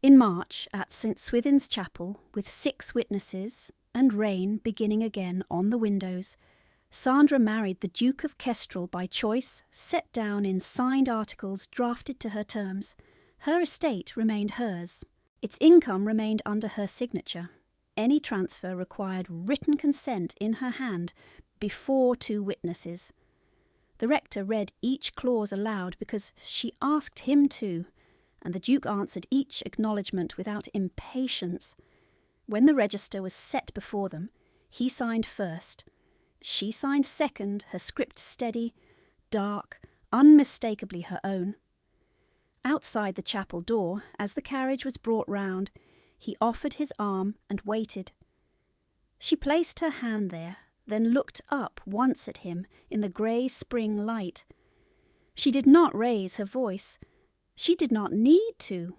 In March, at St. Swithin's Chapel, with 6 witnesses and rain beginning again on the windows, Sandra married the Duke of Kestrel by choice, set down in signed articles drafted to her terms. Her estate remained hers. Its income remained under her signature. Any transfer required written consent in her hand before 2 witnesses. The rector read each clause aloud because she asked him to, and the Duke answered each acknowledgment without impatience. When the register was set before them, he signed first. She signed second, her script steady, dark, unmistakably her own. Outside the chapel door, as the carriage was brought round, he offered his arm and waited. She placed her hand there, then looked up once at him in the grey spring light. She did not raise her voice. She did not need to.